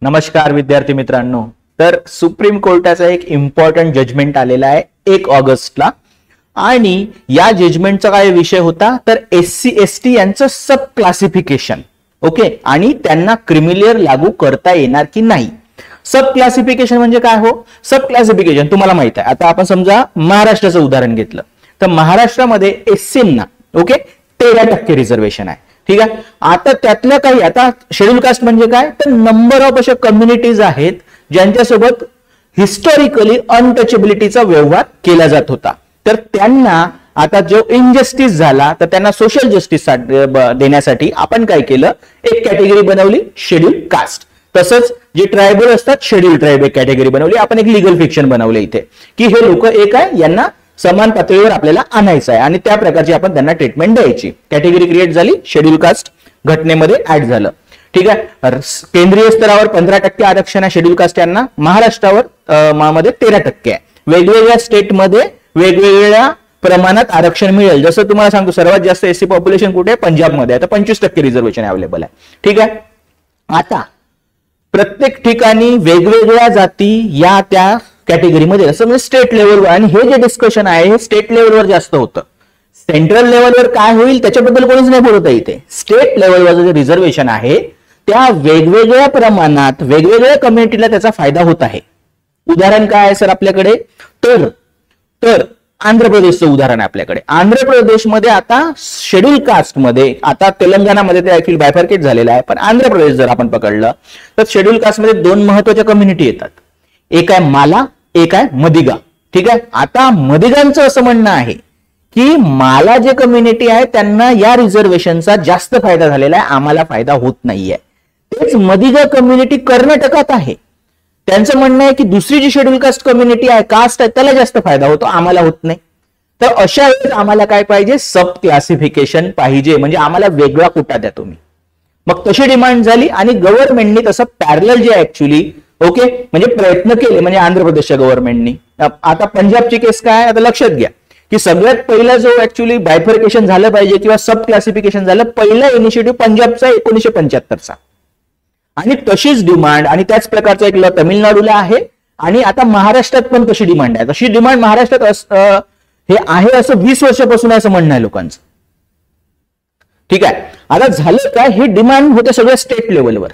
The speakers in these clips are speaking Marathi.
नमस्कार विद्यार्थी मित्रांनो. तर सुप्रीम कोर्टाचा एक इम्पॉर्टंट जजमेंट आलेला आहे 1 ऑगस्टला आणि या जजमेंटचा काय विषय होता तर SC ST यांचं सब क्लासिफिकेशन. ओके, आणि त्यांना क्रिमिलियर लागू करता येणार की नाही. सब क्लासिफिकेशन म्हणजे काय हो? सब क्लासिफिकेशन तुम्हाला माहित आहे. आता आपण समजा महाराष्ट्राचं उदाहरण घेतलं तर महाराष्ट्रामध्ये SCना ओके 13% रिझर्वेशन आहे. ठीक आहे. आता त्यातल्या काही आता शेड्यूल कास्ट म्हणजे काय तर नंबर ऑफ अशा कम्युनिटीज आहेत ज्यांच्यासोबत हिस्टॉरिकली अनटचेबिलिटीचा व्यवहार केला जात होता. तर त्यांना आता जो इनजस्टिस झाला तर त्यांना सोशल जस्टिस देण्यासाठी आपण काय केलं, एक कॅटेगरी बनवली शेड्यूल कास्ट. तसंच जे ट्रायबल असतात शेड्यूल ट्राइब एक कॅटेगरी बनवली. आपण एक लीगल फिक्शन बनवले इथे की हे लोक एक आहे, यांना समान पातळीवर आपल्याला आणायचं आहे आणि त्या प्रकारची आपण त्यांना ट्रीटमेंट द्यायची. कॅटेगरी क्रिएट झाली, शेड्यूल कास्ट घटनेमध्ये ऍड झालं. ठीक आहे. केंद्रीय स्तरावर 15% आरक्षण आहे शेड्यूल कास्ट यांना, महाराष्ट्रावर मध्ये 13% आहे. वेगवेगळ्या स्टेटमध्ये वेगवेगळ्या प्रमाणात आरक्षण मिळेल. जसं तुम्हाला सांगतो सर्वात जास्त SC पॉप्युलेशन कुठे आहे, पंजाबमध्ये आहे, तर 25% रिझर्वेशन अवेलेबल आहे. ठीक आहे. आता प्रत्येक ठिकाणी वेगवेगळ्या जाती या त्या कॅटेगरीमध्ये असं म्हणजे स्टेट लेवलवर, आणि हे जे डिस्कशन आहे हे स्टेट लेवलवर जास्त होतं. सेंट्रल लेवलवर काय होईल त्याच्याबद्दल कोणीच नाही बोलत आहे इथे. स्टेट लेवलवर जे रिझर्वेशन आहे त्या वेगवेगळ्या प्रमाणात वेगवेगळ्या कम्युनिटीला त्याचा फायदा होत आहे. उदाहरण काय आहे सर आपल्याकडे, तर आंध्र प्रदेशचं उदाहरण आहे आपल्याकडे. आंध्र प्रदेशमध्ये आता शेड्यूल कास्टमध्ये, आता तेलंगणामध्ये ते ऍक्च्युअली बायफर्केट झालेलं आहे, पण आंध्र प्रदेश जर आपण पकडलं तर शेड्यूल कास्टमध्ये 2 महत्वाच्या कम्युनिटी येतात. एक आहे माला, एक आहे मदिगा. ठीक आहे. आता मदिगांचं असं म्हणणं आहे की माला जे कम्युनिटी आहे त्यांना या रिझर्वेशनचा जास्त फायदा झालेला आहे, आम्हाला फायदा होत नाहीये. तेच मदिगा कम्युनिटी कर्नाटकात आहे, त्यांचं म्हणणं आहे की दुसरी जी शेड्यूल कास्ट कम्युनिटी आहे, कास्ट आहे, त्याला जास्त फायदा होतो, आम्हाला होत नाही. तर अशा वेळेस आम्हाला काय पाहिजे, सब क्लासिफिकेशन पाहिजे, म्हणजे आम्हाला वेगळा कोटा द्या तुम्ही. मग तशी डिमांड झाली आणि गव्हर्नमेंटनी तसं पॅरलल जे ऍक्च्युली ओके म्हणजे प्रयत्न केले, म्हणजे आंध्र प्रदेशच्या गव्हर्नमेंटनी. आता पंजाबची केस काय, आता लक्षात घ्या की सगळ्यात पहिला जो ऍक्च्युली बायफर्केशन झालं पाहिजे किंवा सब क्लासिफिकेशन झालं, पहिला इनिशिएटिव्ह पंजाबचा 1975चा, आणि तशीच डिमांड आणि त्याच प्रकारचा एक लॉ तमिळनाडूला आहे आणि आता महाराष्ट्रात पण तशी डिमांड आहे. तशी डिमांड महाराष्ट्रात हे आहे असं 20 वर्षापासून असं म्हणणं आहे लोकांचं. ठीक आहे. आता झालं काय, हे डिमांड होते सगळ्या स्टेट लेवलवर,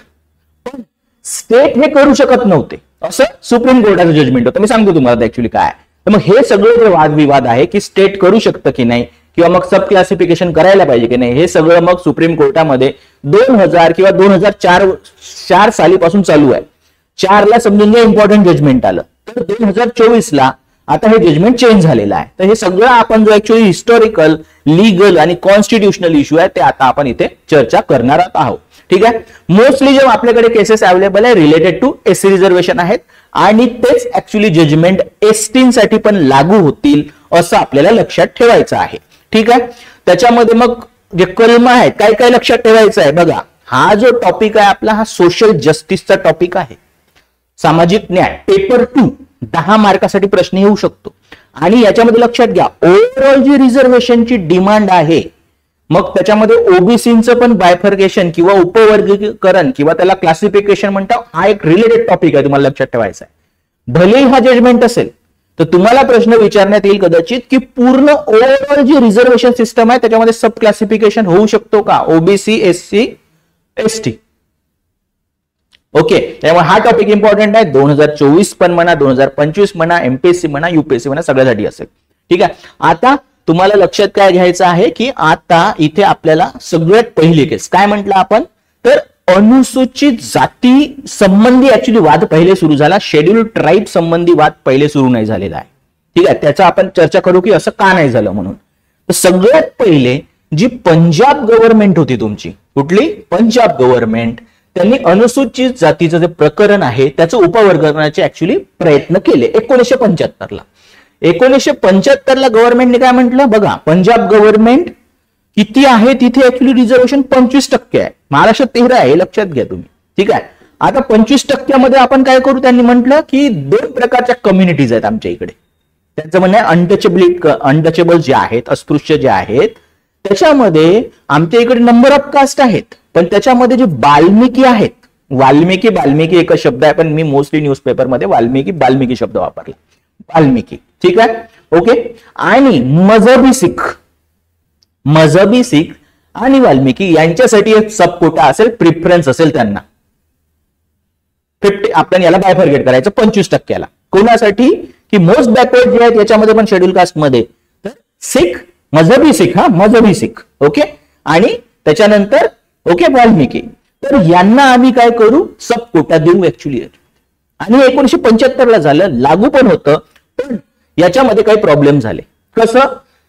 पण स्टेट हे करू शकत नव्हते असं सुप्रीम कोर्टाचं जजमेंट होतं. मी सांगतो तुम्हाला ऍक्च्युली काय. तर मग हे सगळं जे वादविवाद आहे की स्टेट करू शकतं की नाही किंवा मग सब क्लासिफिकेशन करायला पाहिजे की नाही, हे सगळं मग सुप्रीम कोर्टामध्ये 2000 किंवा 2004 सालीपासून चालू आहे. 4 ला समजून घ्या इम्पॉर्टंट जजमेंट आलं, तर 2024ला आता हे जजमेंट चेंज झालेलं आहे. तर हे सगळं आपण जो ऍक्च्युअली हिस्टॉरिकल, लीगल आणि कॉन्स्टिट्युशनल इश्यू आहे ते आता आपण इथे चर्चा करणार आहोत. ठीक आहे. मोस्टली जेव्हा आपल्याकडे केसेस अवेलेबल आहे रिलेटेड टू SC रिझर्वेशन आहेत आणि तेच ऍक्च्युअली जजमेंट ST साठी पण लागू होतील असं आपल्याला लक्षात ठेवायचं आहे. ठीक आहे. त्याच्यामध्ये मग जे कलम आहेत काय काय लक्षात ठेवायचं आहे बघा. हा जो टॉपिक आहे आपला, हा सोशल जस्टिसचा टॉपिक आहे, सामाजिक न्याय. पेपर 2 10 मार्कासाठी प्रश्न येऊ शकतो आणि याच्यामध्ये लक्षात घ्या ओव्हरऑल जी रिझर्वेशनची डिमांड आहे, मग त्याच्यामध्ये ओबीसीचं पण बायफर्केशन किंवा उपवर्गीकरण किंवा त्याला क्लासिफिकेशन म्हणतात, हा एक रिलेटेड टॉपिक आहे, तुम्हाला लक्षात ठेवायचा आहे. भलेही हा जजमेंट असेल तर तुम्हाला प्रश्न विचारण्यात येईल कदाचित की पूर्ण ओव्हरऑल जी रिझर्वेशन सिस्टम आहे त्याच्यामध्ये सब क्लासिफिकेशन होऊ शकतो का, ओबीसी SC ST. ओके, त्यामुळे हा टॉपिक इम्पॉर्टंट आहे. 2024 पण म्हणा, 2025 म्हणा, MPSC म्हणा, UPSC म्हणा, सगळ्यासाठी असेल. ठीक आहे. आता तुम्हाला लक्षात काय घ्यायचं आहे की आता इथे आपल्याला सगळ्यात पहिली केस काय म्हटलं आपण, तर अनुसूचित जाती संबंधी ऍक्च्युली वाद पहिले सुरू झाला, शेड्यूल ट्राइब संबंधी वाद पहिले सुरू नाही झालेला आहे. ठीक आहे. त्याचा आपण चर्चा करू की असं का नाही झालं म्हणून. तर सगळ्यात पहिले जी पंजाब गव्हर्नमेंट होती तुमची, कुठली पंजाब गव्हर्नमेंट, त्यांनी अनुसूचित जातीचं जे प्रकरण आहे त्याचं उपवर्गीकरणाचे ऍक्च्युली प्रयत्न केले 1975ला. 1975ला गव्हर्नमेंटने काय म्हटलं बघा, पंजाब गव्हर्नमेंट किती आहे तिथे ऍक्च्युली रिझर्वेशन 25% आहे, महाराष्ट्रात 13 आहे, हे लक्षात घ्या तुम्ही. ठीक आहे. आता 25% आपण काय करू, त्यांनी म्हटलं की 2 प्रकारच्या कम्युनिटीज आहेत आमच्या इकडे. त्यांचं म्हणणं आहे अनटचेबल जे आहेत, अस्पृश्य जे आहेत, त्याच्यामध्ये आमच्या इकडे नंबर ऑफ कास्ट आहेत, पण त्याच्यामध्ये जे बाल्मिकी आहेत वाल्मिकी बाल्मिकी एकच शब्द आहे, पण मी मोस्टली न्यूजपेपर मध्ये वाल्मिकी शब्द वापरला. वाल्मिकी, ठीक आहे, ओके. आणि मजहबी सिख आणि वाल्मिकी यांच्यासाठी एक सब कोटा असेल, प्रिफरन्स असेल त्यांना. 50 आपण याला बायफर्गेट करायचं 25%ला. कोणासाठी? की मोस्ट बॅकवर्ड जे आहेत याच्यामध्ये पण शेड्यूल कास्ट मध्ये तर सिख, मजहबी सिख, ओके. आणि त्याच्यानंतर ओके वाल्मिकी. तर यांना आम्ही काय करू? सब कोटा देऊ ऍक्च्युली. आणि 1975ला झालं, लागू पण होतं, पण याच्यामध्ये काही प्रॉब्लेम झाले. कसं?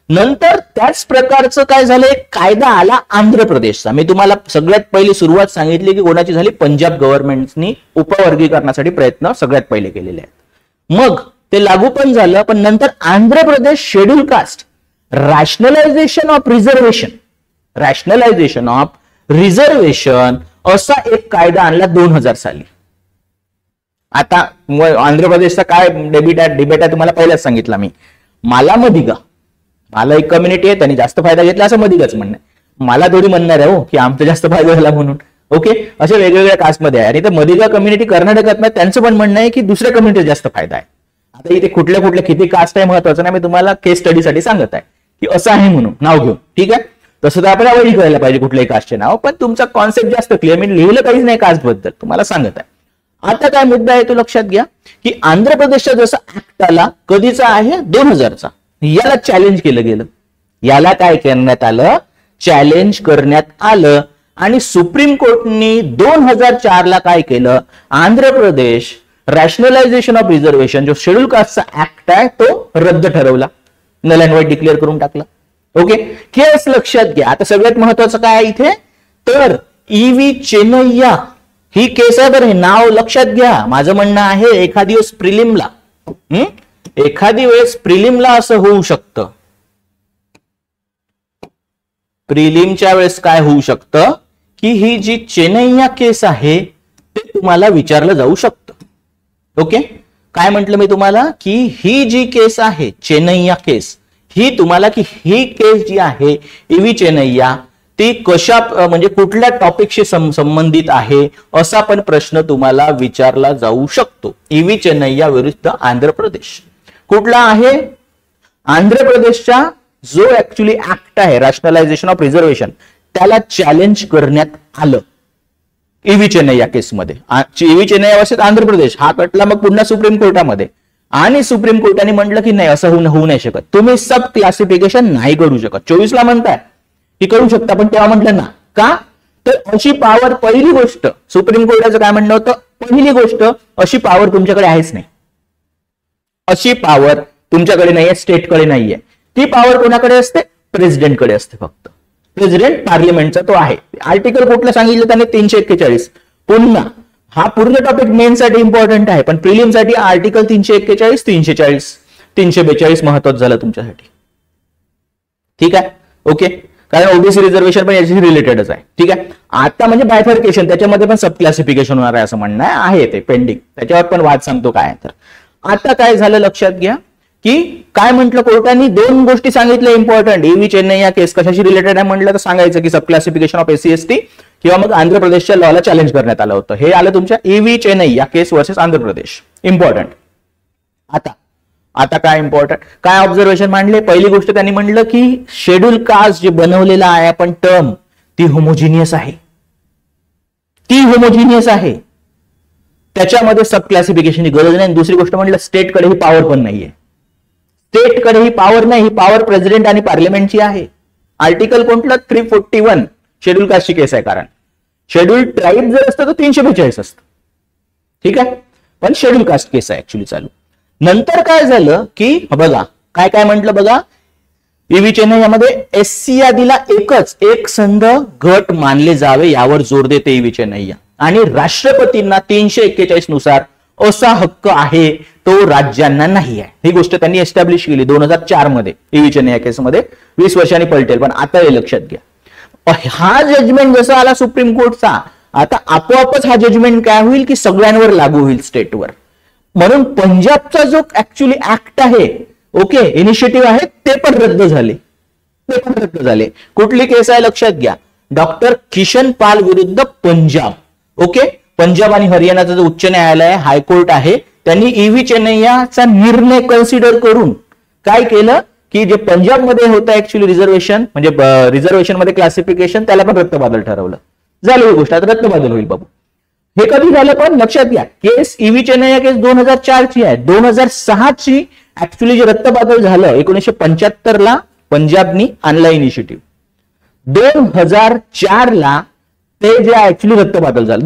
नंतर त्याच प्रकारचं काय झालं, एक कायदा आला आंध्र प्रदेशचा. मी तुम्हाला सगळ्यात पहिली सुरुवात सांगितली की कोणाची झाली? पंजाब गव्हर्नमेंटनी उपवर्गीकरणासाठी प्रयत्न सगळ्यात पहिले केलेले आहेत. मग ते लागू पण झालं, पण नंतर Andhra Pradesh schedule caste rationalisation of reservation असा एक कायदा आणला 2000 साली. आता आंध्र प्रदेशचा काय डिबेट आहे तुम्हाला पहिल्याच सांगितला मी. मला एक कम्युनिटी आहे, त्यांनी जास्त फायदा घेतला असं मदिगाच म्हणणं आहे. मला थोडी म्हणणार आहे हो की आमचा जास्त फायदा झाला म्हणून. ओके, असे वेगवेगळ्या कास्टमध्ये आहे. आणि तर मदिगा कम्युनिटी कर्नाटकात नाही, त्यांचं पण म्हणणं आहे की दुसऱ्या कम्युनिटीत जास्त फायदा आहे. आता इथे कुठल्या किती कास्ट आहे महत्वाचं नाही, मी तुम्हाला केस स्टडीसाठी सांगत आहे की असं आहे म्हणून नाव घेऊन. ठीक आहे, तसं तर आपण अवॉइड करायला पाहिजे कुठल्याही कास्टचे नाव, पण तुमचा कॉन्सेप्ट जास्त क्लिअर. मी लिहिलं काहीच नाही कास्ट बद्दल, तुम्हाला सांगत आहे. आता काय मुद्दा आहे तो लक्षात घ्या की आंध्र प्रदेशचा जसा ऍक्ट आला कधीचा आहे? 2000चा. याला चॅलेंज केलं गेलं. याला काय करण्यात आलं? चॅलेंज करण्यात आलं. आणि सुप्रीम कोर्टनी 2004ला काय केलं? Andhra Pradesh rationalisation of reservation जो शेड्यूल कास्टचा ऍक्ट आहे तो रद्द ठरवला, नल अँड व्हाईट डिक्लेअर करून टाकला. ओके, केस लक्षात घ्या. आता सगळ्यात महत्वाचं काय आहे इथे? तर ईव्ही चेन्नैया ही केस आहे. बरं, हे नाव लक्षात घ्या. माझं म्हणणं आहे एखादी वेळेस प्रिलिमला असं होऊ शकतं. प्रिलिमच्या वेळेस काय होऊ शकतं की ही जी चेन्नैया केस आहे ते तुम्हाला विचारलं जाऊ शकतं. ओके, काय म्हटलं मी तुम्हाला की ही जी केस आहे चेन्नैया केस, ही तुम्हाला की ही केस जी आहे ईव्ही चेन्नैया ती कशा म्हणजे कुठल्या टॉपिकशी संबंधित आहे असा पण प्रश्न तुम्हाला विचारला जाऊ शकतो. ईव्ही चेन्नैया विरुद्ध आंध्र प्रदेश. कुठला आहे? आंध्र प्रदेशचा जो ऍक्च्युली ऍक्ट आहे रॅशनलायझेशन ऑफ रिझर्वेशन त्याला चॅलेंज करण्यात आलं ईव्ही चेन्नैया केसमध्ये. ईव्ही चेन्नैया वर्सेस आंध्र प्रदेश हा कटला मग पुन्हा सुप्रीम कोर्टामध्ये. आणि सुप्रीम कोर्टाने म्हटलं की नाही, असं होऊ नाही शकत, तुम्ही सब क्लासिफिकेशन नाही करू शकत. 24ला म्हणताय की करू शकता, पण तेव्हा म्हटलं ना. का? तर अशी पॉवर, पहिली गोष्ट सुप्रीम कोर्टाचं काय म्हणणं होतं? पहिली गोष्ट अशी पॉवर तुमच्याकडे आहेच नाही. अशी पॉवर तुमच्याकडे नाहीये, स्टेटकडे नाहीये. ती पॉवर कोणाकडे असते? प्रेसिडेंटकडे असते फक्त. प्रेसिडेंट पार्लिमेंटचा तो आहे. आर्टिकल कुठलं सांगितलं त्याने? 341. पुन्हा हा पूर्ण टॉपिक मेन साठी इम्पॉर्टंट आहे, पण प्रिलिम साठी आर्टिकल 341, 340, 342 महत्वाचं झालं तुमच्यासाठी. ठीक आहे, ओके. कारण ओबीसी रिझर्वेशन पण याच्याशी रिलेटेडच आहे. ठीक आहे, आता म्हणजे बायफर्केशन त्याच्यामध्ये पण सब क्लासिफिकेशन होणार आहे असं म्हणणं आहे ते पेंडिंग. त्याच्यावर पण वाद सांगतो काय. तर आता काय झालं लक्षात घ्या की काय म्हटलं कोर्टाने? 2 गोष्टी सांगितल्या इम्पॉर्टंट. ईव्ही चेन्नई या केस कशाशी रिलेटेड आहे म्हटलं तर सांगायचं की सब क्लासिफिकेशन ऑफ एससी एसटी किंवा मग आंध्र प्रदेशच्या लॉला चॅलेंज करण्यात आलं होतं. हे आलं तुमच्या ईव्ही चेन्नई या केस वर्सेस आंध्र प्रदेश. इम्पॉर्टंट. आता काय इम्पॉर्टंट, काय ऑब्झर्वेशन मांडले? पहिली गोष्ट त्यांनी म्हणलं की शेड्यूल कास्ट जे बनवलेला आहे आपण टर्म ती होमोजिनियस आहे. त्याच्यामध्ये सब क्लासिफिकेशनची गरज नाही. दुसरी गोष्ट म्हणलं स्टेटकडे ही पॉवर पण नाहीये. स्टेटकडे ही पॉवर नाही, ही पॉवर प्रेसिडेंट आणि पार्लिमेंटची आहे. आर्टिकल कोणतं? 341 शेड्यूल कास्टची केस आहे. कारण शेड्यूल ट्राईब जर असतं तर 342 असतं. ठीक आहे, पण शेड्यूल कास्ट केस आहे ऍक्च्युली चालू. नंतर काय झालं की बघा काय म्हटलं बघा, ईव्ही चेन्नई यामध्ये एससी यादीला एक संघ गट मानले जावे यावर जोर देते ईव्ही चेन्नई. आणि राष्ट्रपतींना 341 नुसार असा हक्क आहे तो राज्यांना नाही आहे. ही गोष्ट त्यांनी एस्टॅब्लिश केली 2004 मध्ये ईव्ही चेन्नई या केसमध्ये. 20 वर्षांनी पलटेल, पण आता हे लक्षात घ्या. हा जजमेंट जसा आला सुप्रीम कोर्टचा, आता आपोआपच हा जजमेंट काय होईल की सगळ्यांवर लागू होईल, स्टेटवर. म्हणून पंजाबचा जो ऍक्च्युली ऍक्ट आहे, ओके, इनिशिएटिव्ह आहे, ते पण रद्द झाले. कुठली केस आहे लक्षात घ्या? डॉक्टर किशन पाल विरुद्ध पंजाब. ओके, पंजाब आणि हरियाणाचं जो उच्च न्यायालय आहे, हायकोर्ट आहे, त्यांनी ईव्ही चेन्नैयाचा निर्णय कन्सिडर करून काय केलं की जे पंजाबमध्ये होतं ऍक्च्युली रिझर्वेशन, म्हणजे रिझर्वेशन मध्ये क्लासिफिकेशन, त्याला पण रद्दबातल ठरवलं. झाली ही गोष्ट, आता रद्दबातल होईल बाबू. हे कधी झालं पण लक्षात घ्या, केस ईव्ही चेन्नैया केस 2004 ची आहे. 2006 ची ऍक्च्युली जे रद्दबातल झालं 1975 ला पंजाबनी आणला इनिशिएटिव्ह. 2004 ला ते जे ऍक्च्युली रद्दबातल झालं.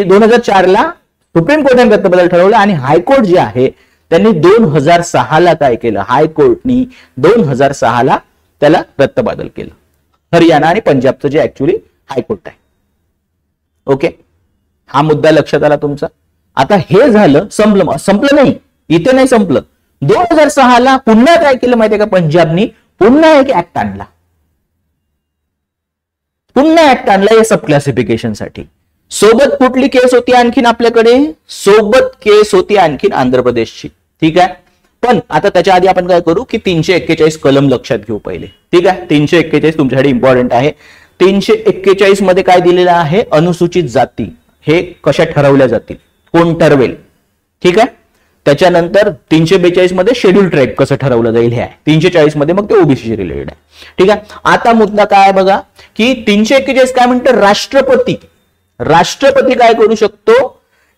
2004 ला सुप्रीम कोर्टाने रद्दबातल ठरवलं आणि हायकोर्ट जे आहे त्यांनी 2006 ला काय केलं, हायकोर्टनी 2006 ला त्याला रद्दबातल केलं. हरियाणा आणि पंजाबचं जे ऍक्च्युली हायकोर्ट आहे. ओके, हा मुद्दा लक्षात आला तुमचा. आता हे झालं, संपलं नाही, इथे नाही संपलं. 2006 ला पुन्हा काय केलं माहितीये का, पंजाबनी पुन्हा एक ऍक्ट आणला. पुन्हा ऍक्ट आणला या सब क्लासिफिकेशन साठी. सोबत कुठली केस होती आणखीन आपल्याकडे, सोबत केस होती आणखीन आंध्र प्रदेशची. ठीक आहे, पण आता त्याच्या आधी आपण काय करू की 341 कलम लक्षात घेऊ पहिले. ठीक आहे, 341 तुमच्यासाठी इम्पॉर्टंट आहे. 341 मध्ये काय दिलेलं आहे, अनुसूचित जाती हे कशा ठरवल्या जातील, कोण ठरवेल. ठीक आहे, त्याच्यानंतर 342 मध्ये शेड्यूल ट्राईब कसं ठरवलं जाईल हे आहे. 340 मध्ये मग ते ओबीसी रिलेटेड आहे. ठीक आहे, आता मुद्दा काय बघा की 341 काय म्हणतं, राष्ट्रपती काय करू शकतो,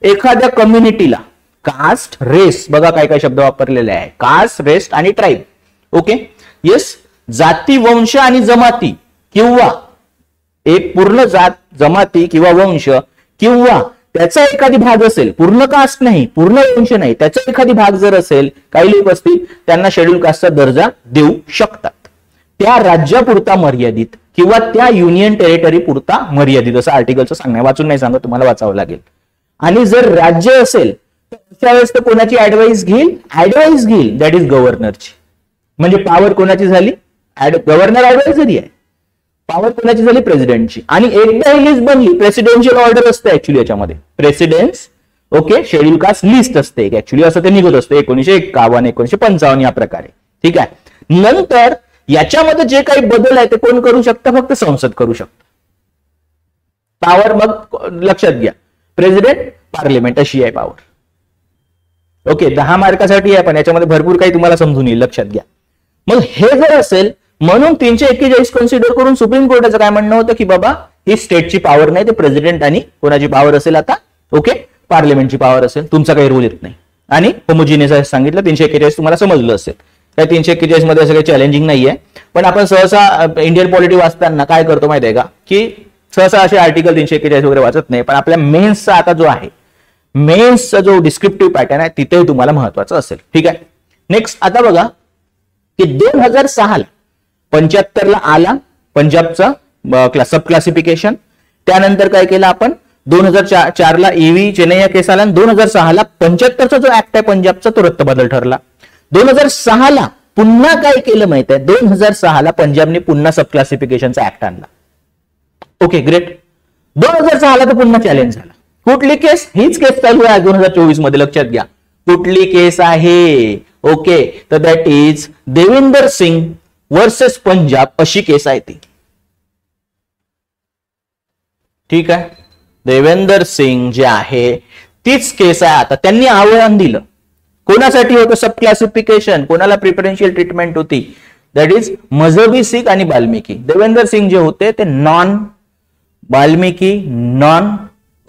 एखाद्या कम्युनिटीला कास्ट, रेस, बघा काय काय शब्द वापरलेले आहे, कास्ट, रेस आणि ट्राईब. ओके, येस, जाती, वंश आणि जमाती किंवा एक पूर्ण जात, जमाती किंवा वंश किंवा त्याचा एखादी भाग असेल, पूर्ण कास्ट नाही, पूर्ण वंश नाही, त्याचा एखादी भाग जर असेल, काही लोक असतील, त्यांना शेड्यूल कास्टचा दर्जा देऊ शकतात. त्या राज्यापुरता मर्यादित किंवा त्या युनियन टेरिटरी पुरता मर्यादित, असं आर्टिकलचं सांगणं, वाचून नाही सांगत, तुम्हाला वाचावं लागेल. आणि जर राज्य असेल तर अशा वेळेस तर कोणाची ऍडवाइस घेईल, दॅट इज गव्हर्नरची. म्हणजे पॉवर कोणाची झाली, गव्हर्नर ऍडवायझरी आहे. पॉवर कोणाची झाली, प्रेसिडेंटची. आणि एकदा ही लिस्ट बनली, प्रेसिडेन्शियल ऑर्डर असते ऍक्च्युली याच्यामध्ये, presidents. Okay, schedule caste list असते ऍक्च्युली, असं ते निघत असतं 1951, 1955 या प्रकारे. ठीक आहे, नंतर याच्यामध्ये जे काही बदल आहे ते कोण करू शकतं, फक्त संसद करू शकतं. पॉवर मग लक्षात घ्या, प्रेसिडेंट, पार्लिमेंट अशी आहे पॉवर. ओके, 10 मार्कासाठी आहे, पण याच्यामध्ये भरपूर काही तुम्हाला समजून येईल, लक्षात घ्या. मग हे जर असेल, म्हणून 341 कन्सिडर करून सुप्रीम कोर्टाचं काय म्हणणं होतं की बाबा ही स्टेटची पॉवर नाही, ते प्रेसिडेंट आणि कोणाची पॉवर असेल आता, ओके, पार्लिमेंटची पॉवर असेल, तुमचा काही रोल येत नाही. आणि होमोजिनियस सांगितलं, 341 तुम्हाला समजलं असेल. त्या 341 मध्ये असं काही चॅलेंजिंग नाहीये. पण आपण सहसा इंडियन पॉलिटी वाचताना काय करतो माहितीये का, की सहसा असे आर्टिकल 341 वगैरे वाचत नाही. पण आपल्या मेन्सचा आता जो आहे, मेन्सचा जो डिस्क्रिप्टिव्ह पॅटर्न आहे, तिथे तुम्हाला महत्वाचं असेल. ठीक आहे, नेक्स्ट आता बघा की 2006 ला 75 ला आला पंजाबचा सब क्लासिफिकेशन. त्यानंतर काय केलं आपण, 2004 ला ईव्ही चेन्नैया केस आला. 2006 ला 75चा जो ऍक्ट आहे पंजाबचा तो रद्दबातल ठरला. 2006 ला पुन्हा काय केलं माहित आहे, 2006 ला पंजाबने पुन्हा सब क्लासिफिकेशनचा ऍक्ट आणला. Okay, great. 2006 ला तर पुन्हा चॅलेंज झाला. कुठली केस, हीच केस चालू आहे 2024 मध्ये, लक्षात घ्या कुठली केस आहे. ओके, तर that is Devinder Singh versus Punjab अशी केस आहे ती. ठीक आहे, देवेंदर सिंग जे आहे तीच केस आहे. आता त्यांनी आव्हान दिलं, कोणासाठी होतं सब क्लासिफिकेशन, कोणाला प्रिफरन्शियल ट्रीटमेंट होती, दॅट इज मजहबी सिख आणि बाल्मिकी. देवेंदर सिंग जे होते ते नॉन बाल्मिकी, नॉन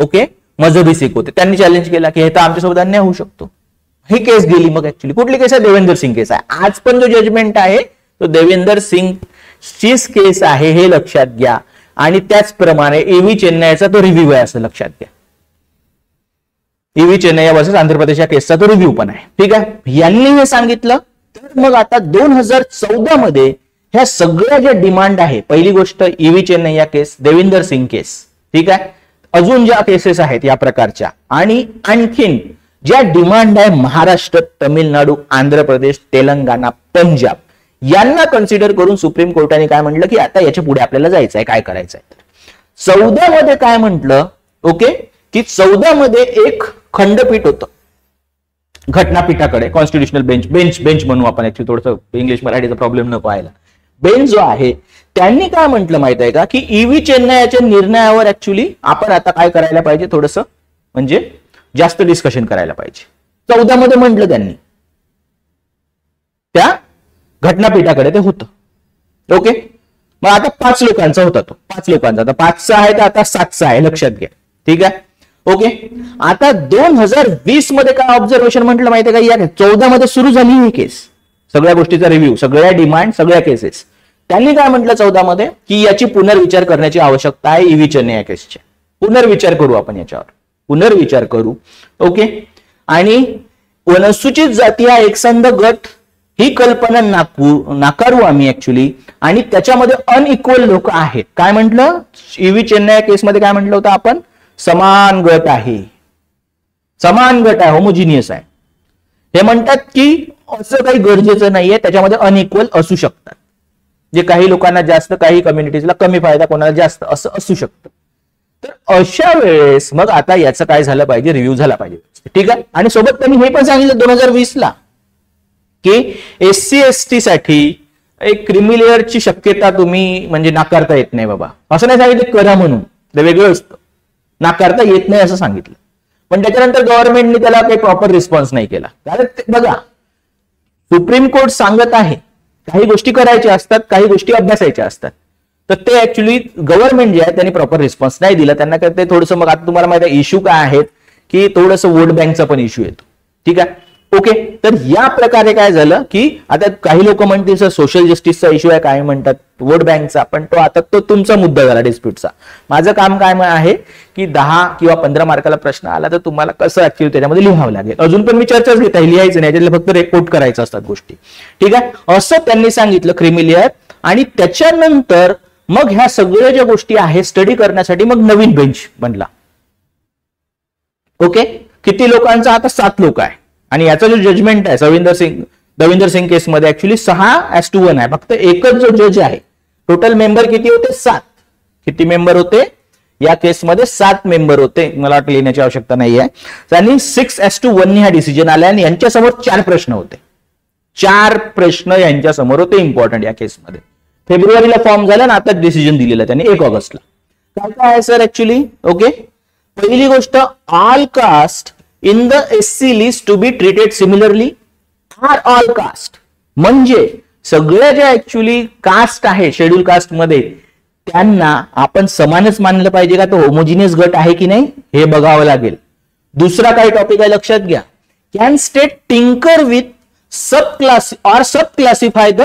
ओके मजहबी सिख होते. त्यांनी चॅलेंज केला की हे तर आमच्यासोबत अन्याय होऊ शकतो. ही केस गेली. मग ऍक्च्युली कुठली केस आहे, देवेंदर सिंग केस आहे. आज पण जो जजमेंट आहे तो देवेंदर सिंग चीच केस आहे, हे लक्षात घ्या. आणि त्याचप्रमाणे ईव्ही चेन्नैचा तो रिव्ह्यू आहे असं लक्षात घ्या. ईव्ही चेन्नैया वर्सेस आंध्र प्रदेश या केसचा तो रिव्ह्यू पण आहे. ठीक आहे, यांनी हे सांगितलं. तर मग आता 2014 मध्ये ह्या सगळ्या ज्या डिमांड आहे, पहिली गोष्ट ईव्ही चेन्नैया केस, देविंदर सिंग केस, ठीक आहे, अजून ज्या केसेस आहेत या प्रकारच्या, आणि आणखीन ज्या डिमांड आहे महाराष्ट्र, तमिळनाडू, आंध्र प्रदेश, तेलंगणा, पंजाब यांना कन्सिडर करून सुप्रीम कोर्टाने काय म्हटलं की आता याच्या पुढे आपल्याला जायचंय, काय करायचंय. 14 मध्ये काय म्हटलं, ओके, की 14 मध्ये एक खंडपीठ होतं घटनापीठाकडे, कॉन्स्टिट्युशनल बेंच म्हणू आपण, ऍक्च्युली थोडंसं इंग्लिश मराठीचा प्रॉब्लेम नको व्हायला. बेंच जो आहे त्यांनी काय म्हटलं माहित आहे का, की ईव्ही चेन्नैयाच्या निर्णयावर ऍक्च्युली आपण आता काय करायला पाहिजे, थोडंसं म्हणजे जास्त डिस्कशन करायला पाहिजे. 14 मध्ये म्हटलं त्यांनी त्या घटनापीठाकडे ते होतं. ओके, मग आता 5 लोकांचा होता तो, 5 लोकांचा. आता 5चा आहे तर आता 7चा आहे, लक्षात घ्या. ठीक आहे. ओके, आता 2020 मध्ये काय ऑब्झर्वेशन म्हटलं माहितीये का, या 14 मध्ये सुरू झाली ही केस, सगळ्या गोष्टीचा रिव्ह्यू, सगळ्या डिमांड, सगळ्या केसेस. त्यांनी काय म्हटलं 14 मध्ये की याची पुनर्विचार करण्याची आवश्यकता आहे. ईव्ही चेन्नई या केसचे पुनर्विचार करू आपण, याच्यावर पुनर्विचार करू. ओके, आणि अनुसूचित जाती हा एकसंध गट ही कल्पना नाकारू आम्ही ऍक्च्युली, आणि त्याच्यामध्ये अनइक्वल लोक आहेत. काय म्हटलं ईव्ही चेन्नई या केसमध्ये, काय म्हटलं होतं आपण, समान गट आहे, समान गट आहे, होमोजिनियस आहे. हे म्हणतात की असं काही गरजेचं नाहीये, त्याच्यामध्ये अनइक्वल असू शकतात, जे काही लोकांना जास्त, काही कम्युनिटीजला कमी फायदा, कोणाला जास्त, असं असू शकतं. तर अशा वेळेस मग आता याचं काय झालं पाहिजे, रिव्ह्यू झाला पाहिजे. ठीक आहे. आणि सोबत त्यांनी हे पण सांगितलं 2020 ला की SC ST साठी एक क्रिमिलेअरची शक्यता तुम्ही म्हणजे नाकारता येत नाही बाबा, असं नाही सांगितलं करा म्हणून, ते वेगळं असतं, नाकारता येत नाही असं सांगितलं. पण त्याच्यानंतर गव्हर्नमेंटने त्याला काही प्रॉपर रिस्पॉन्स नाही केला. कारण बघा, सुप्रीम कोर्ट सांगत आहे काही गोष्टी करायच्या असतात, काही गोष्टी अभ्यासायच्या असतात, तर ते ऍक्च्युली गव्हर्नमेंट जे आहे त्यांनी प्रॉपर रिस्पॉन्स नाही दिला. त्यांना काय ते थोडंसं, मग आता तुम्हाला माहिती आहे इश्यू काय आहेत की थोडंसं वोट बँकचा पण इश्यू येतो. ठीक आहे. ओके, तर या प्रकारे काय झालं की आता काही लोक म्हणतील सर सोशल जस्टिसचा इश्यू आहे, काय म्हणतात वोट बँकचा, पण तो आता तो तुमचा मुद्दा झाला डिस्प्यूटचा. माझं काम काय आहे की 10 किंवा 15 मार्काला प्रश्न आला तर तुम्हाला कसं ऍक्च्युअली त्याच्यामध्ये लिहावं लागेल. अजून पण मी चर्चाच घेत आहे, लिहायचं नाही, याच्यातले फक्त रिपोर्ट करायचं असतात गोष्टी. ठीक आहे, असं त्यांनी सांगितलं क्रिमिलेअर. आणि त्याच्यानंतर मग ह्या सगळ्या ज्या गोष्टी आहेत स्टडी करण्यासाठी मग नवीन बेंच बनला. ओके, किती लोकांचा, आता 7 लोक आहे. आणि याचा जो जजमेंट आहे दविंदर सिंग केसमध्ये ऍक्च्युली 6:1 आहे. फक्त एकच जो जज आहे. टोटल मेंबर किती होते, 7. किती मेंबर होते या केसमध्ये, 7 मेंबर होते. मला वाटतं लिहिण्याची आवश्यकता नाही आहे. आणि 6:1 हा डिसिजन आला. आणि यांच्यासमोर 4 प्रश्न होते, 4 प्रश्न यांच्यासमोर होते इम्पॉर्टंट या केसमध्ये. फेब्रुवारीला फॉर्म झाला आणि आता डिसिजन दिलेला त्यांनी 1 ऑगस्टला. काय काय आहे सर ऍक्च्युली. ओके, पहिली गोष्ट, all caste in the SC list to be treated similarly are all caste. म्हणजे सगळ्या ज्या ऍक्च्युली कास्ट आहे शेड्यूल कास्ट मध्ये त्यांना आपण समानच मानलं पाहिजे का, तो होमोजिनियस गट आहे की नाही हे बघावं लागेल. दुसरा काय टॉपिक आहे लक्षात घ्या, can state tinker with sub class or sub classify the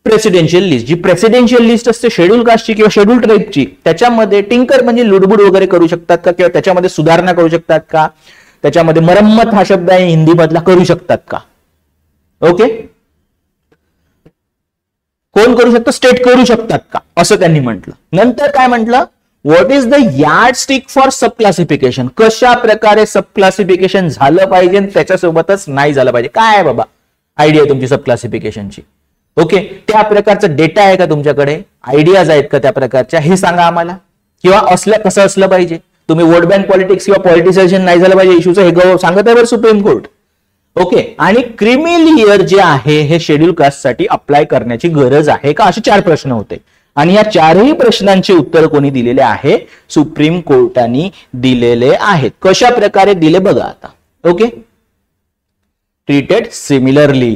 presidential list. जी प्रेसिडेन्शियल लिस्ट असते शेड्यूल कास्टची किंवा शेड्यूल ट्राईबची, त्याच्यामध्ये टिंकर म्हणजे लुडबुड वगैरे करू शकतात का, किंवा त्याच्यामध्ये सुधारणा करू शकतात का, त्याच्यामध्ये मरम्मत हा शब्द आहे हिंदी मधला, करू शकतात का. ओके, कोण करू शकतं, स्टेट करू शकतात का, असं त्यांनी म्हटलं. नंतर काय म्हटलं, what is the yard stick for sub classification. कशा प्रकारे सब क्लासिफिकेशन झालं पाहिजे, त्याच्यासोबतच नाही झालं पाहिजे. काय आहे बाबा आयडिया तुमची सब क्लासिफिकेशनची. ओके, त्या प्रकारचा डेटा आहे का तुमच्याकडे, आयडियाज आहेत का त्या प्रकारच्या, हे सांगा आम्हाला. किंवा असलं कसं असलं पाहिजे. तुम्ही वोट बँक पॉलिटिक्स किंवा पॉलिटिसायझेशन नाही झालं पाहिजे इश्यूचं, हे सांगत आहे बरं सुप्रीम कोर्ट. ओके, आणि क्रिमिलियर जे आहे हे शेड्यूल कास्टसाठी अप्लाय करण्याची गरज आहे का, असे 4 प्रश्न होते. आणि या 4ही प्रश्नांचे उत्तर कोणी दिलेले आहे, सुप्रीम कोर्टाने दिलेले आहेत. कशा प्रकारे दिले बघा आता. Okay, treated similarly.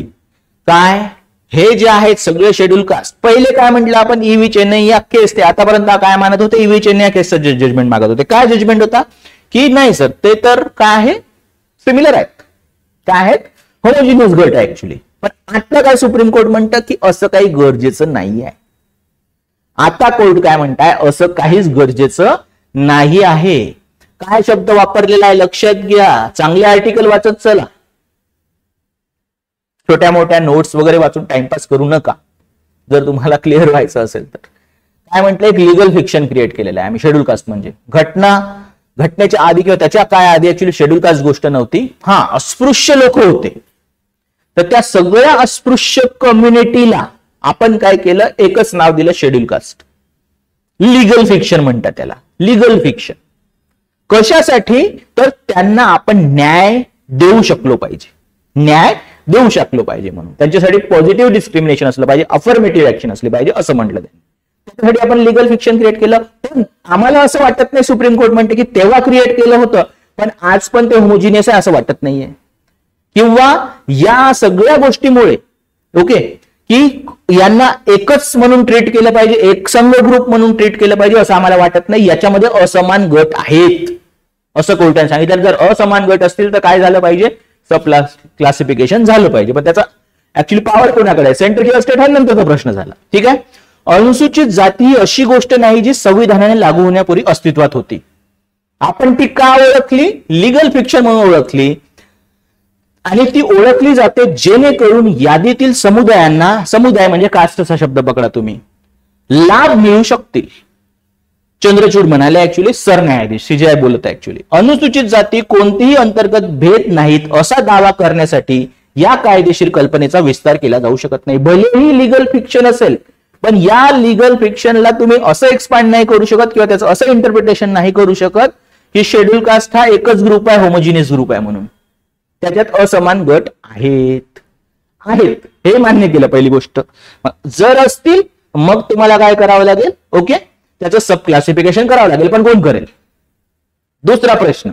काय, हे जे आहेत सगळे शेड्यूल कास्ट, पहिले काय म्हटलं आपण, ईव्ही चेन्नई या केस, ते आतापर्यंत काय मानत होते, ईव्ही चेन्नई या केसचं जजमेंट मागत होते. काय जजमेंट होता की नाही सर ते तर काय आहे, सिमिलर आहेत, काय आहेत, होमोजिनियस गट आहे ऍक्च्युली. पण आता काय सुप्रीम कोर्ट म्हणतं की असं काही गरजेचं नाही आहे. आता कोर्ट काय म्हणताय, असं काहीच गरजेचं नाही आहे. काय शब्द वापरलेला आहे लक्षात घ्या, चांगले आर्टिकल वाचत चला, छोट्या मोठ्या नोट्स वगैरे वाचून टाइमपास करू नका, जर तुम्हाला क्लिअर व्हायचं असेल तर. काय म्हटलं, एक लिगल फिक्शन क्रिएट केलेलं आहे आम्ही. शेड्यूल कास्ट म्हणजे घटनेच्या आधी किंवा त्याच्या काय आधी ऍक्च्युली शेड्यूल कास्ट गोष्ट नव्हती. हा, अस्पृश्य लोक होते, तर त्या सगळ्या अस्पृश्य कम्युनिटीला आपण काय केलं, एकच नाव दिलं शेड्यूल कास्ट. लिगल फिक्शन म्हणतात त्याला, लिगल फिक्शन. कशासाठी, तर त्यांना आपण न्याय देऊ शकलो पाहिजे, न्याय देऊ शकलो पाहिजे म्हणून. त्यांच्यासाठी पॉझिटिव्ह डिस्क्रिमिनेशन असलं पाहिजे, अफर्मेटिव्ह ऍक्शन असली पाहिजे असं म्हटलं त्यांनी. त्यासाठी आपण लिगल फिक्शन क्रिएट केलं. पण आम्हाला असं वाटत नाही, सुप्रीम कोर्ट म्हणते की तेव्हा क्रिएट केलं होतं पण आज पण ते होमोजिनियस आहे असं वाटत नाहीये. किंवा या सगळ्या गोष्टीमुळे ओके की यांना एकच म्हणून ट्रीट केलं पाहिजे, एक संघ ग्रुप म्हणून ट्रीट केलं पाहिजे असं आम्हाला वाटत नाही. याच्यामध्ये असमान गट आहेत असं कोर्टाने सांगितलं. जर असमान गट असतील तर काय झालं पाहिजे, सब क्लासिफिकेशन झालं पाहिजे. पण त्याचा ऍक्च्युली पॉवर कोणाकडे आहे, सेंटर किंवा स्टेट, हा नंतरचा प्रश्न झाला. ठीक आहे. अनुसूचित जाती ही अशी गोष्ट नाही जी संविधानाने लागू होण्यापूर्वी अस्तित्वात होती. आपण ती का ओळखली, लीगल फिक्शन म्हणून ओळखली. आणि ती ओळखली जाते जेणेकरून यादीतील समुदायांना, समुदाय म्हणजे कास्टचा शब्द पकडा तुम्ही, लाभ मिळू शकतील. चंद्रचूड म्हणाले ऍक्च्युली सरन्यायाधीश CJI बोलत आहे ऍक्च्युली. अनुसूचित जाती कोणतीही अंतर्गत भेद नाहीत असा दावा करण्यासाठी या कायदेशीर कल्पनेचा विस्तार केला जाऊ शकत नाही. भलेही लीगल फिक्शन असेल पण या लीगल फिक्शनला तुम्ही असं एक्सपांड नाही करू शकत किंवा त्याचं असं इंटरप्रिटेशन नाही करू शकत की शेड्यूल कास्ट हा एकच ग्रुप आहे, होमोजिनियस ग्रुप आहे म्हणून. त्याच्यात असमान गट आहेत हे मान्य केलं पहिली गोष्ट. जर असतील मग तुम्हाला काय करावं लागेल, ओके, त्याचं सब क्लासिफिकेशन करावं लागेल. पण कोण करेल. दुसरा प्रश्न,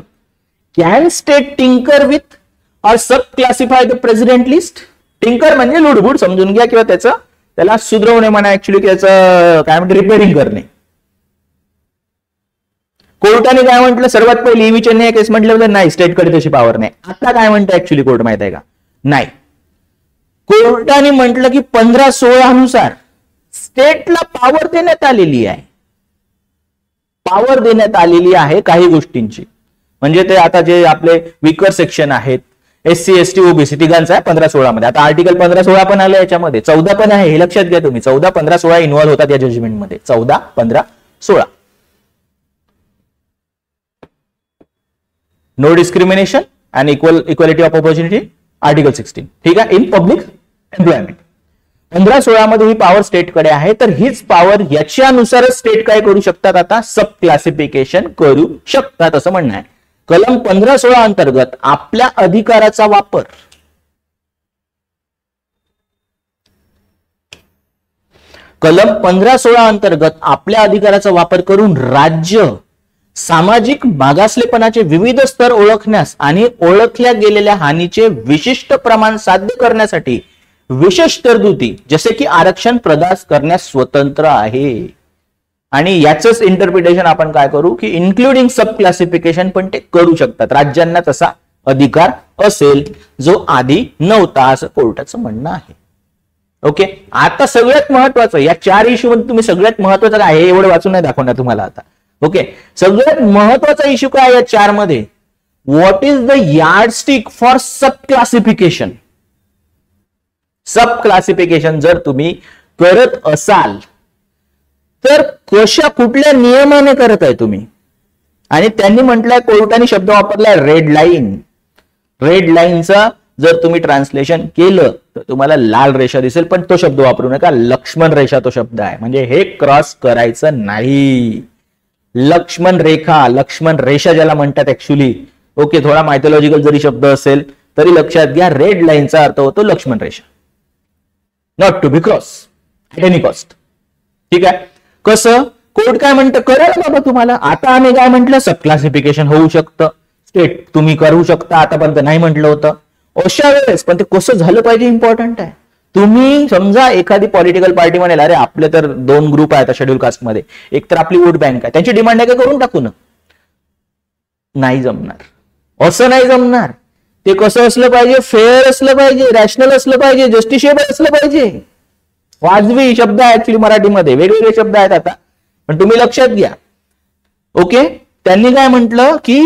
can state tinker with or sub classify the president list. Tinker म्हणजे लुडबुड समजून घ्या किंवा त्याला सुधरवणे म्हणा, ऍक्च्युली त्याचं काय म्हणते रिपेअरिंग करणे. कोर्टाने काय म्हटलं, सर्वात पहिली ईव्ही चेन्नई केस म्हटलं नाही, स्टेटकडे तशी पॉवर नाही. आता काय म्हणतं ऍक्च्युली कोर्ट माहित आहे का, नाही. कोर्टाने म्हटलं की 15-16 नुसार स्टेटला पॉवर देण्यात आलेली आहे, पॉवर देण्यात आलेली आहे काही गोष्टींची. म्हणजे ते आता जे आपले विकर सेक्शन आहेत, SC ST OBC तिघांचा आहे 15-16 मध्ये. आता आर्टिकल 15-16 पण आलं याच्यामध्ये, 14 पण आहे, हे लक्षात घ्या तुम्ही. 14-15-16 इन्व्हॉल्व्ह होतात या जजमेंटमध्ये. 14-15-16 no discrimination and equality of opportunity, article 16. ठीक आहे, इन पब्लिक एम्प्लॉयमेंट. 15-16 मध्ये ही पॉवर स्टेटकडे आहे. तर हीच पॉवर याच्यानुसारच स्टेट काय करू शकतात, आता सब क्लासिफिकेशन करू शकतात असं म्हणणं आहे. कलम 15-16 अंतर्गत आपल्या अधिकाराचा वापर कलम 15-16 अंतर्गत आपल्या अधिकाराचा वापर करून राज्य सामाजिक मागासलेपणाचे विविध स्तर ओळखण्यास आणि ओळखल्या गेलेल्या हानीचे विशिष्ट प्रमाण साध्य करण्यासाठी विशेष तरतुदी जसे की आरक्षण प्रदान करण्यास स्वतंत्र आहे. आणि याचंच इंटरप्रिटेशन आपण काय करू की इन्क्लुडिंग सब क्लासिफिकेशन पण ते करू शकतात. राज्यांना तसा अधिकार असेल जो आधी नव्हता असं कोर्टाचं म्हणणं आहे. ओके, आता सगळ्यात महत्वाचं या 4 इश्यू मध्ये तुम्ही सगळ्यात महत्वाचं काय आहे एवढं वाचून नाही दाखवणार तुम्हाला आता. ओके, सगळ्यात महत्वाचा इश्यू काय या 4 मध्ये, what is the yardstick for sub classification. Sub classification जर तुम्ही करत असाल तर कुठल्या नियमाने करत आहे तुम्ही. आणि त्यांनी म्हटलंय, कोर्टाने शब्द वापरलाय रेड लाईन. रेड लाईनचा जर तुम्ही ट्रान्सलेशन केलं तर तुम्हाला लाल रेषा दिसेल, पण तो शब्द वापरू नका. लक्ष्मण रेषा तो शब्द आहे, म्हणजे हे क्रॉस करायचं नाही. लक्ष्मण रेखा, लक्ष्मण रेषा ज्याला म्हणतात ऍक्च्युली. ओके, थोडा मायथॉलॉजिकल जरी शब्द असेल तरी लक्षात घ्या, रेड लाईनचा अर्थ होतो लक्ष्मण रेषा, not to be cross at any cost. ठीक आहे, कसं कोर्ट काय म्हणतं, करा बाबा तुम्हाला. आता आम्ही काय म्हटलं, सब क्लासिफिकेशन होऊ शकतं, स्टेट तुम्ही करू शकता, आतापर्यंत नाही म्हटलं होतं. अशा वेळेस पण ते कसं झालं पाहिजे इम्पॉर्टंट आहे. तुम्ही समजा एखादी पॉलिटिकल पार्टी म्हणेल, अरे आपले तर 2 ग्रुप आहेत शेड्यूल कास्ट मध्ये, एक तर आपली वोट बँक आहे, त्यांची डिमांड आहे का करून टाकू ना. नाही जमणार, असं नाही जमणार. ते कसं असलं पाहिजे, फेअर असलं पाहिजे, रॅशनल असलं पाहिजे, जस्टिशिएबल असलं पाहिजे. वाजवी शब्द आहे ऍक्च्युली मराठीमध्ये, वेगवेगळे शब्द आहेत आता, पण तुम्ही लक्षात घ्या. ओके, त्यांनी काय म्हटलं की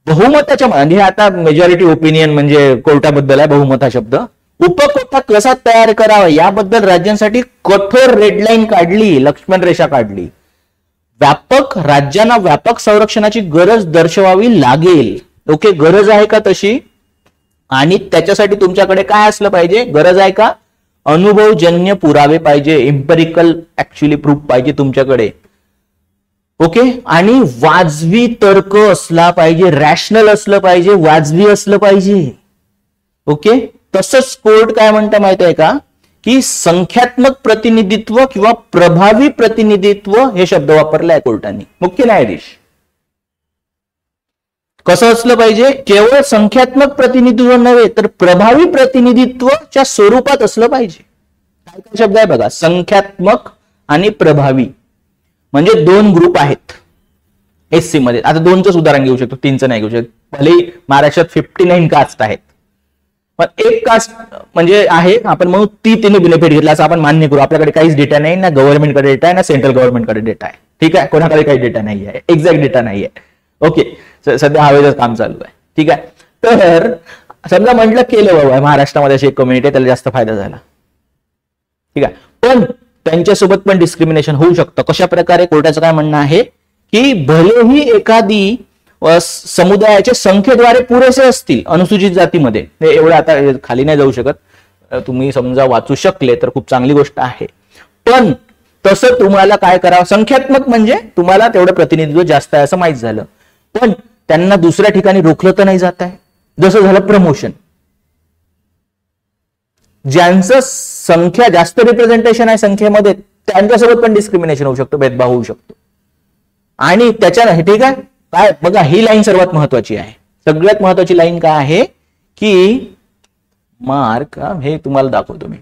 बहुमताच्या, म्हणजे आता मेजॉरिटी ओपिनियन म्हणजे कोर्टाबद्दल आहे बहुमत हा शब्द. उपकोटा कसा तयार करावा याबद्दल राज्यांसाठी कठोर रेडलाईन काढली, लक्ष्मण रेषा काढली. राज्यांना व्यापक संरक्षणाची गरज दर्शवावी लागेल. ओके, गरज आहे का तशी, आणि त्याच्यासाठी तुमच्याकडे काय असलं पाहिजे, गरज आहे का, अनुभवजन्य पुरावे पाहिजे, एम्पिरिकल ऍक्च्युली प्रूफ पाहिजे तुमच्याकडे. ओके, आणि वाजवी तर्क असला पाहिजे, रॅशनल असलं पाहिजे, वाजवी असलं पाहिजे. ओके, तसंच कोर्ट काय म्हणतं माहित आहे का, की संख्यात्मक प्रतिनिधित्व किंवा प्रभावी प्रतिनिधित्व हे शब्द वापरले आहे कोर्टाने. मुख्य न्यायाधीश कसं असलं पाहिजे, केवळ संख्यात्मक प्रतिनिधित्व नव्हे तर प्रभावी प्रतिनिधित्वच्या स्वरूपात असलं पाहिजे. काय काय शब्द आहे बघा, संख्यात्मक आणि प्रभावी, म्हणजे दोन ग्रुप आहेत एससी मध्ये. आता दोनच उदाहरण घेऊ शकतो, तीनचं नाही घेऊ शकतो. भले महाराष्ट्रात 59 कास्ट आहेत, पण एक कास्ट म्हणजे आहे, आपण म्हणून ती तिने बेनिफिट घेतला असं आपण मान्य करू. आपल्याकडे काहीच डेटा नाही, ना गव्हर्नमेंटकडे डेटा आहे ना सेंट्रल गव्हर्नमेंटकडे डेटा आहे. ठीक आहे, कोणाकडे काही डेटा नाही आहे, एक्झॅक्ट डेटा नाही आहे. ओके, सध्या हवेचं काम चालू आहे. ठीक आहे, तर समजा म्हटलं केलं बाबा महाराष्ट्रामध्ये अशी एक कम्युनिटी आहे, त्याला जास्त फायदा झाला. ठीक आहे, पण त्यांच्यासोबत पण डिस्क्रिमिनेशन होऊ शकतं. कशा प्रकारे, कोर्टाचं काय म्हणणं आहे की भलेही एखादी समुदायाच्या संख्येद्वारे पुरेसे असतील अनुसूचित जातीमध्ये, एवढं आता खाली नाही जाऊ शकत, तुम्ही समजा वाचू शकले तर खूप चांगली गोष्ट आहे, पण तसं तुम्हाला काय करावं, संख्यात्मक म्हणजे तुम्हाला तेवढं प्रतिनिधित्व जास्त आहे असं माहित झालं, पण त्यांना दुसऱ्या ठिकाणी रोखलं तर नाही जात आहे. जसं झालं प्रमोशन, ज्यांचं संख्या जास्त रिप्रेझेंटेशन आहे संख्येमध्ये त्यांच्यासोबत पण डिस्क्रिमिनेशन होऊ शकतो, भेदभाव होऊ शकतो. आणि त्याच्यानं ठीक आहे काय बघा, ही लाईन सर्वात महत्वाची आहे. सगळ्यात महत्वाची लाईन काय आहे की मार्क, हे तुम्हाला दाखवतो मी.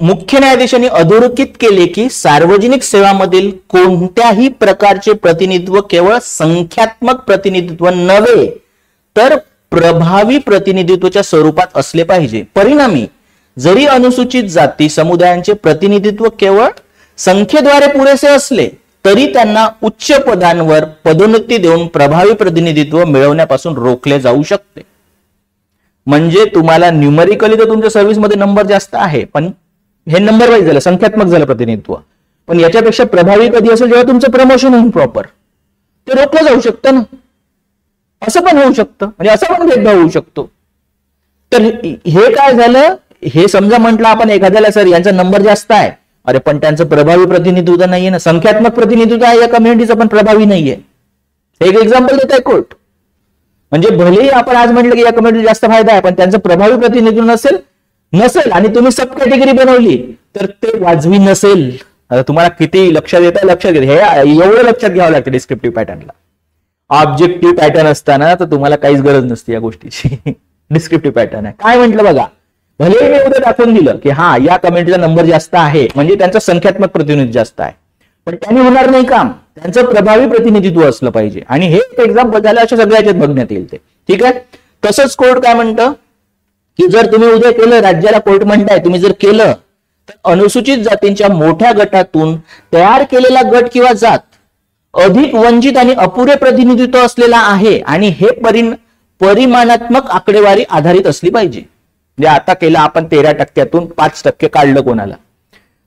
मुख्य न्यायाधीशांनी अधोरेखित केले की सार्वजनिक सेवांमधील कोणत्याही प्रकारचे प्रतिनिधित्व केवळ संख्यात्मक प्रतिनिधित्व नव्हे तर प्रभावी प्रतिनिधित्वाच्या स्वरूपात असले पाहिजे. परिणामी जरी अनुसूचित जाती समुदायांचे प्रतिनिधित्व केवळ संख्येद्वारे पुरेसे असले तरी त्यांना उच्च पदांवर पदोन्नती देऊन प्रभावी प्रतिनिधित्व मिळवण्यापासून रोखले जाऊ शकते. म्हणजे तुम्हाला न्यूमरिकली तर तुमच्या सर्व्हिसमध्ये नंबर जास्त आहे, पण हे नंबर वाईज झालं, संख्यात्मक झालं प्रतिनिधित्व. पण याच्यापेक्षा प्रभावी कधी असेल जेव्हा तुमचं प्रमोशन होईल प्रॉपर, ते रोखलं जाऊ शकतं ना. असं पण होऊ शकतं, म्हणजे असं पण भेदभाव होऊ शकतो. तर हे काय झालं, हे समजा म्हटलं आपण एखाद्याला सर यांचा नंबर जास्त आहे, अरे पण त्यांचं प्रभावी प्रतिनिधित्व नाहीये ना, संख्यात्मक प्रतिनिधित्व आहे या कम्युनिटीचं पण प्रभावी नाहीये. एक एक्झाम्पल देत आहे कोर्ट. म्हणजे भलेही आपण आज म्हटलं की या कम्युनिटीला जास्त फायदा आहे, पण त्यांचं प्रभावी प्रतिनिधित्व नसेल आणि तुम्ही सब कॅटेगरी बनवली तर ते वाजवी नसेल. आता तुम्हाला किती लक्षात येतं, लक्षात घेत, हे एवढं लक्षात घ्यावं लागतं डिस्क्रिप्टिव्ह पॅटर्नला. ऑब्जेक्टिव्ह पॅटर्न असताना तर तुम्हाला काहीच गरज नसते या गोष्टीची. डिस्क्रिप्टिव्ह पॅटर्न आहे. काय म्हटलं बघा, भले मी उद्या दाखवून दिलं की हा या कम्युनिटीचा नंबर जास्त आहे म्हणजे त्यांचं संख्यात्मक प्रतिनिधित्व जास्त आहे, पण त्याने होणार नाही काम, त्यांचं प्रभावी प्रतिनिधित्व असलं पाहिजे. आणि हे एक एक्झाम्पल झालं, अशा सगळ्याच्यात बघण्यात येईल ते. ठीक आहे, तसंच कोर्ट काय म्हणतं की जर तुम्ही उद्या केलं, राज्याला कोर्ट म्हणताय तुम्ही जर केलं तर अनुसूचित जातींच्या मोठ्या गटातून तयार केलेला गट किंवा जात अधिक वंचित आणि अपुरे प्रतिनिधित्व असलेला आहे आणि हे परिमाणात्मक आकडेवारी आधारित असली पाहिजे. म्हणजे आता केलं आपण 13% 5% काढलं कोणाला,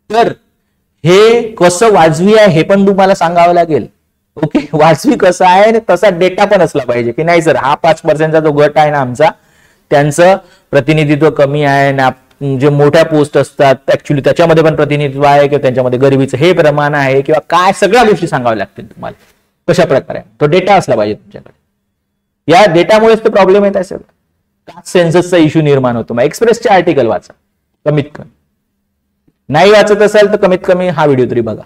तर हे कसं वाजवी आहे हे पण तुम्हाला सांगावं लागेल. ओके, वाजवी कसं आहे तसा डेटा पण असला पाहिजे की नाही सर हा 5% जो गट आहे ना आमचा, त्यांचं प्रतिनिधित्व कमी आहे ना, जे मोठ्या पोस्ट असतात ऍक्च्युली त्याच्यामध्ये पण प्रतिनिधित्व आहे किंवा त्यांच्यामध्ये गरिबीचं हे प्रमाण आहे किंवा काय, सगळ्या गोष्टी सांगाव्या लागतील तुम्हाला. कशा प्रकारे तो डेटा असला पाहिजे तुमच्याकडे. या डेटामुळेच तो प्रॉब्लेम येत आहे सगळं. कास्ट सेन्ससचा इश्यू निर्माण होतो. मग एक्सप्रेसचे आर्टिकल वाचा कमीत कमी, नाही वाचत असाल तर कमीत कमी हा व्हिडिओ तरी बघा,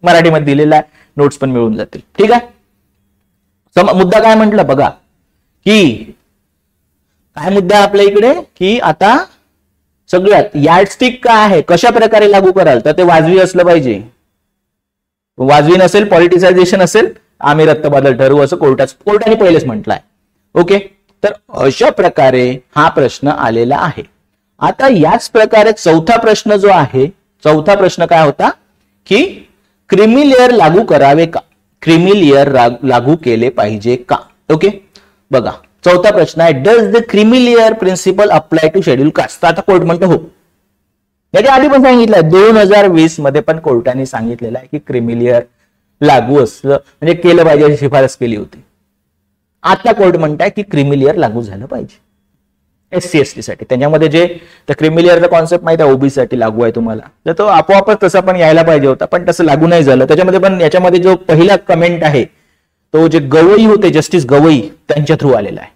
मराठीमध्ये दिलेला आहे, नोट्स पण मिळून जातील. ठीक आहे, मुद्दा काय म्हटलं बघा की काय मुद्दा आपल्या इकडे की आता सगळ्यात यार्डस्टिक काय आहे, कशा प्रकारे लागू कराल, तर ते वाजवी असलं पाहिजे. वाजवी नसेल, पॉलिटिसायझेशन असेल, आम्ही रद्दबादल ठरवू असं कोर्टाने पहिलेच म्हटलंय. ओके, तर अशा प्रकारे हा प्रश्न आलेला आहे. आता याच प्रकारे चौथा प्रश्न जो आहे, चौथा प्रश्न काय होता की क्रीमी लेअर लागू करावे का, क्रीमी लेअर लागू केले पाहिजे का. ओके, बघा चौथा प्रश्न आहे, does the creamy layer principle apply to schedule caste. आता कोर्ट म्हणतो हो. याच्या आधी पण सांगितलंय 2020 मध्ये पण कोर्टाने सांगितलेलं आहे की क्रीमी लेअर लागू असलं म्हणजे केलं पाहिजे अशी शिफारस केली होती. आता कोर्ट म्हणताय की क्रीमी लेअर लागू झालं पाहिजे SC ST साठी. त्याच्यामध्ये जे क्रीमी लेअरचा कॉन्सेप्ट माहिती आहे ओबीसी साठी लागू आहे तुम्हाला, तर तो आपोआपच तसा पण यायला पाहिजे होता, पण तसं लागू नाही झालं. त्याच्यामध्ये पण याच्यामध्ये जो पहिला कमेंट आहे तो जे गवई होते, जस्टिस गवई, त्यांच्या थ्रू आलेला आहे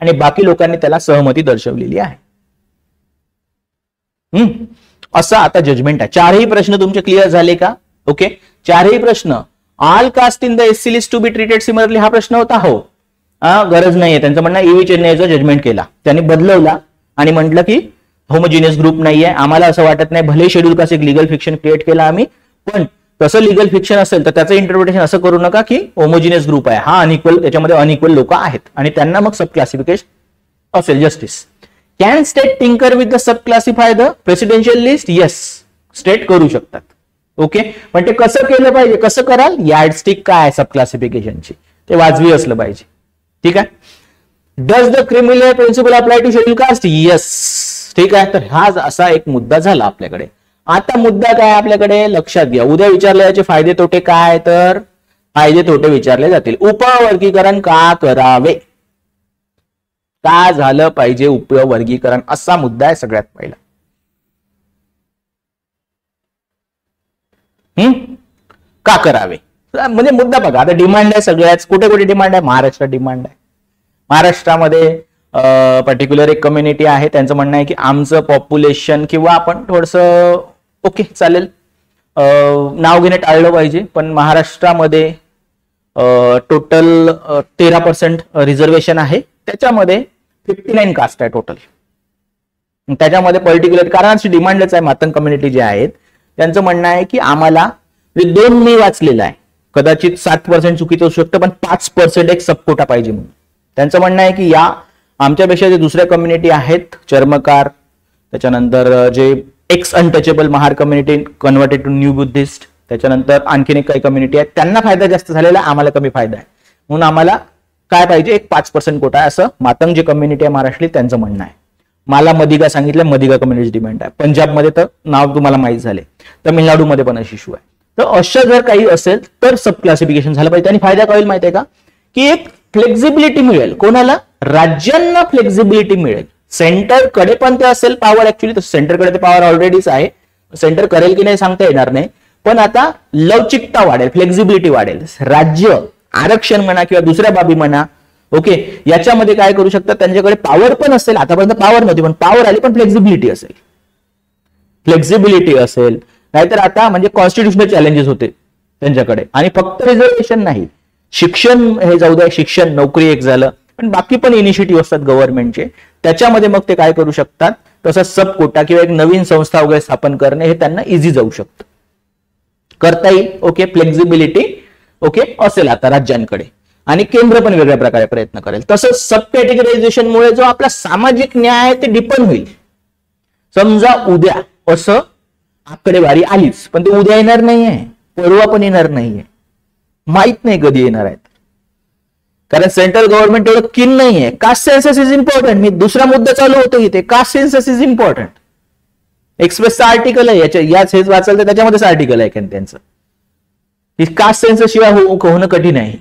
आणि बाकी लोकांनी त्याला सहमती दर्शवलेली आहे. असा आता जजमेंट आहे. चारही प्रश्न तुमचे क्लिअर झाले का? ओके, चारही प्रश्न. All caste in the SC list to be treated similarly हा प्रश्न होता. हो, गरज नाहीये. त्यांचं म्हणणं ईव्ही चेन्नईचा जजमेंट केला, त्यांनी बदलवला आणि म्हटलं की होमोजिनियस ग्रुप नाहीये, आम्हाला असं वाटत नाही. भले शेड्यूल कास्ट एक लिगल फिक्शन क्रिएट केला आम्ही, पण तसं लिगल फिक्शन असेल तर त्याचं इंटरप्रिटेशन असं करू नका की होमोजिनियस ग्रुप आहे, हा अनइक्वल, त्याच्यामध्ये अनइक्वल लोक आहेत आणि त्यांना मग सब क्लासिफिकेशन असेल. Justice can state tinker with the sub classify the presidential list? Yes, state करू शकतात. ओके, पण ते कसं केलं पाहिजे, कसं कराल? यार्डस्टिक काय आहे सब क्लासिफिकेशनची ते वाजवी असलं पाहिजे. ठीक आहे. Does the criminal principle apply to schedule caste? Yes. ठीक आहे, तर हा असा एक मुद्दा झाला आपल्याकडे. आता मुद्दा काय आपल्याकडे लक्षात घ्या, उद्या विचारले याचे फायदे तोटे काय, तर फायदे तोटे विचारले जातील. उपवर्गीकरण का करावे, का झालं पाहिजे उपवर्गीकरण, असा मुद्दा आहे सगळ्यात पहिला. का करावे म्हणजे मुद्दा बघा. आता डिमांड आहे सगळ्याच, कुठे कुठे डिमांड आहे? महाराष्ट्रात डिमांड आहे. महाराष्ट्रामध्ये पर्टिक्युलर एक कम्युनिटी आहे, त्यांचं म्हणणं आहे की आमचं पॉप्युलेशन, किंवा आपण थोडंसं ओके चालेल नाव घेणे टाळलं पाहिजे, पण महाराष्ट्रामध्ये टोटल 13% रिझर्वेशन आहे, त्याच्यामध्ये 59 कास्ट आहे टोटल. त्याच्यामध्ये पर्टिक्युलर कारण डिमांडच आहे. मातंग कम्युनिटी जे आहेत त्यांचं म्हणणं आहे की आम्हाला, 2 मी वाचलेलं आहे, कदाचित 7% चुकीचं असू शकतं, पण 5% एक सबकोटा पाहिजे म्हणून त्यांचं म्हणणं आहे की या आमच्यापेक्षा जे दुसऱ्या कम्युनिटी आहेत, चर्मकार, त्याच्यानंतर जे ex untouchable Mahar community converted to new Buddhist, त्याच्यानंतर आणखीन एक काही कम्युनिटी आहेत, त्यांना फायदा जास्त झालेला, आम्हाला कमी फायदा आहे, म्हणून आम्हाला काय पाहिजे, एक 5% कोटा आहे, असं मातंग जे कम्युनिटी आहे महाराष्ट्रातली त्यांचं म्हणणं आहे. मला मदिगा सांगितलं, मदिगा कम्युनिटी डिमांड आहे. पंजाबमध्ये तर नाव तुम्हाला माहित झाले, तमिळनाडूमध्ये पण अशी इश्यू आहे. तर अशा जर काही असेल तर सब क्लासिफिकेशन झालं पाहिजे. आणि फायदा काय होईल माहिती आहे का, की एक फ्लेक्झिबिलिटी मिळेल. कोणाला? राज्यांना फ्लेक्झिबिलिटी मिळेल. सेंटरकडे पण ते असेल पॉवर, ऍक्च्युली तर सेंटरकडे ते पॉवर ऑलरेडीच आहे, सेंटर करेल की नाही सांगता येणार नाही, पण आता लवचिकता वाढेल, फ्लेक्झिबिलिटी वाढेल. राज्य आरक्षण म्हणा किंवा दुसऱ्या बाबी म्हणा, ओके, याच्यामध्ये काय करू शकतात, त्यांच्याकडे पॉवर पण असेल. आतापर्यंत पॉवर नव्हती, पण पॉवर आली, पण फ्लेक्झिबिलिटी असेल, फ्लेक्झिबिलिटी असेल. नाहीतर आता म्हणजे कॉन्स्टिट्युशनल चॅलेंजेस होते त्यांच्याकडे. आणि फक्त रिझर्वेशन नाही, शिक्षण हे जाऊ द्या, शिक्षण नोकरी एक झालं, पण बाकी पण इनिशिएटिव्ह असतात गव्हर्नमेंटचे, त्याच्यामध्ये मग ते काय करू शकतात, तसं सब कोटा किंवा एक नवीन संस्था वगैरे स्थापन करणे हे त्यांना इझी जाऊ शकतं, करता येईल. ओके, फ्लेक्झिबिलिटी ओके असेल आता राज्यांकडे, आणि केंद्र पण वेगळ्या प्रकारे प्रयत्न करेल. तसंच सब कॅटेगरायझेशन मुळे जो आपला सामाजिक न्याय आहे ते डिपेंड होईल. समजा उद्या असं आकडेवारी आलीच, पण ते उद्या येणार नाहीये, परवा पण येणार नाहीये, माहित नाही कधी येणार आहेत, कारण सेंट्रल गव्हर्नमेंट एवढं किन नाहीये. Caste census is important. मी दुसरा मुद्दा चालू होतो इथे, कास्ट सेन्सस इज इम्पॉर्टंट. एक्सप्रेसचं आर्टिकल आहे याच हेच वाचाल तर त्याच्यामध्येच आर्टिकल आहे त्यांचं, की कास्ट सेन्सस शिवाय होणं कठीण आहे.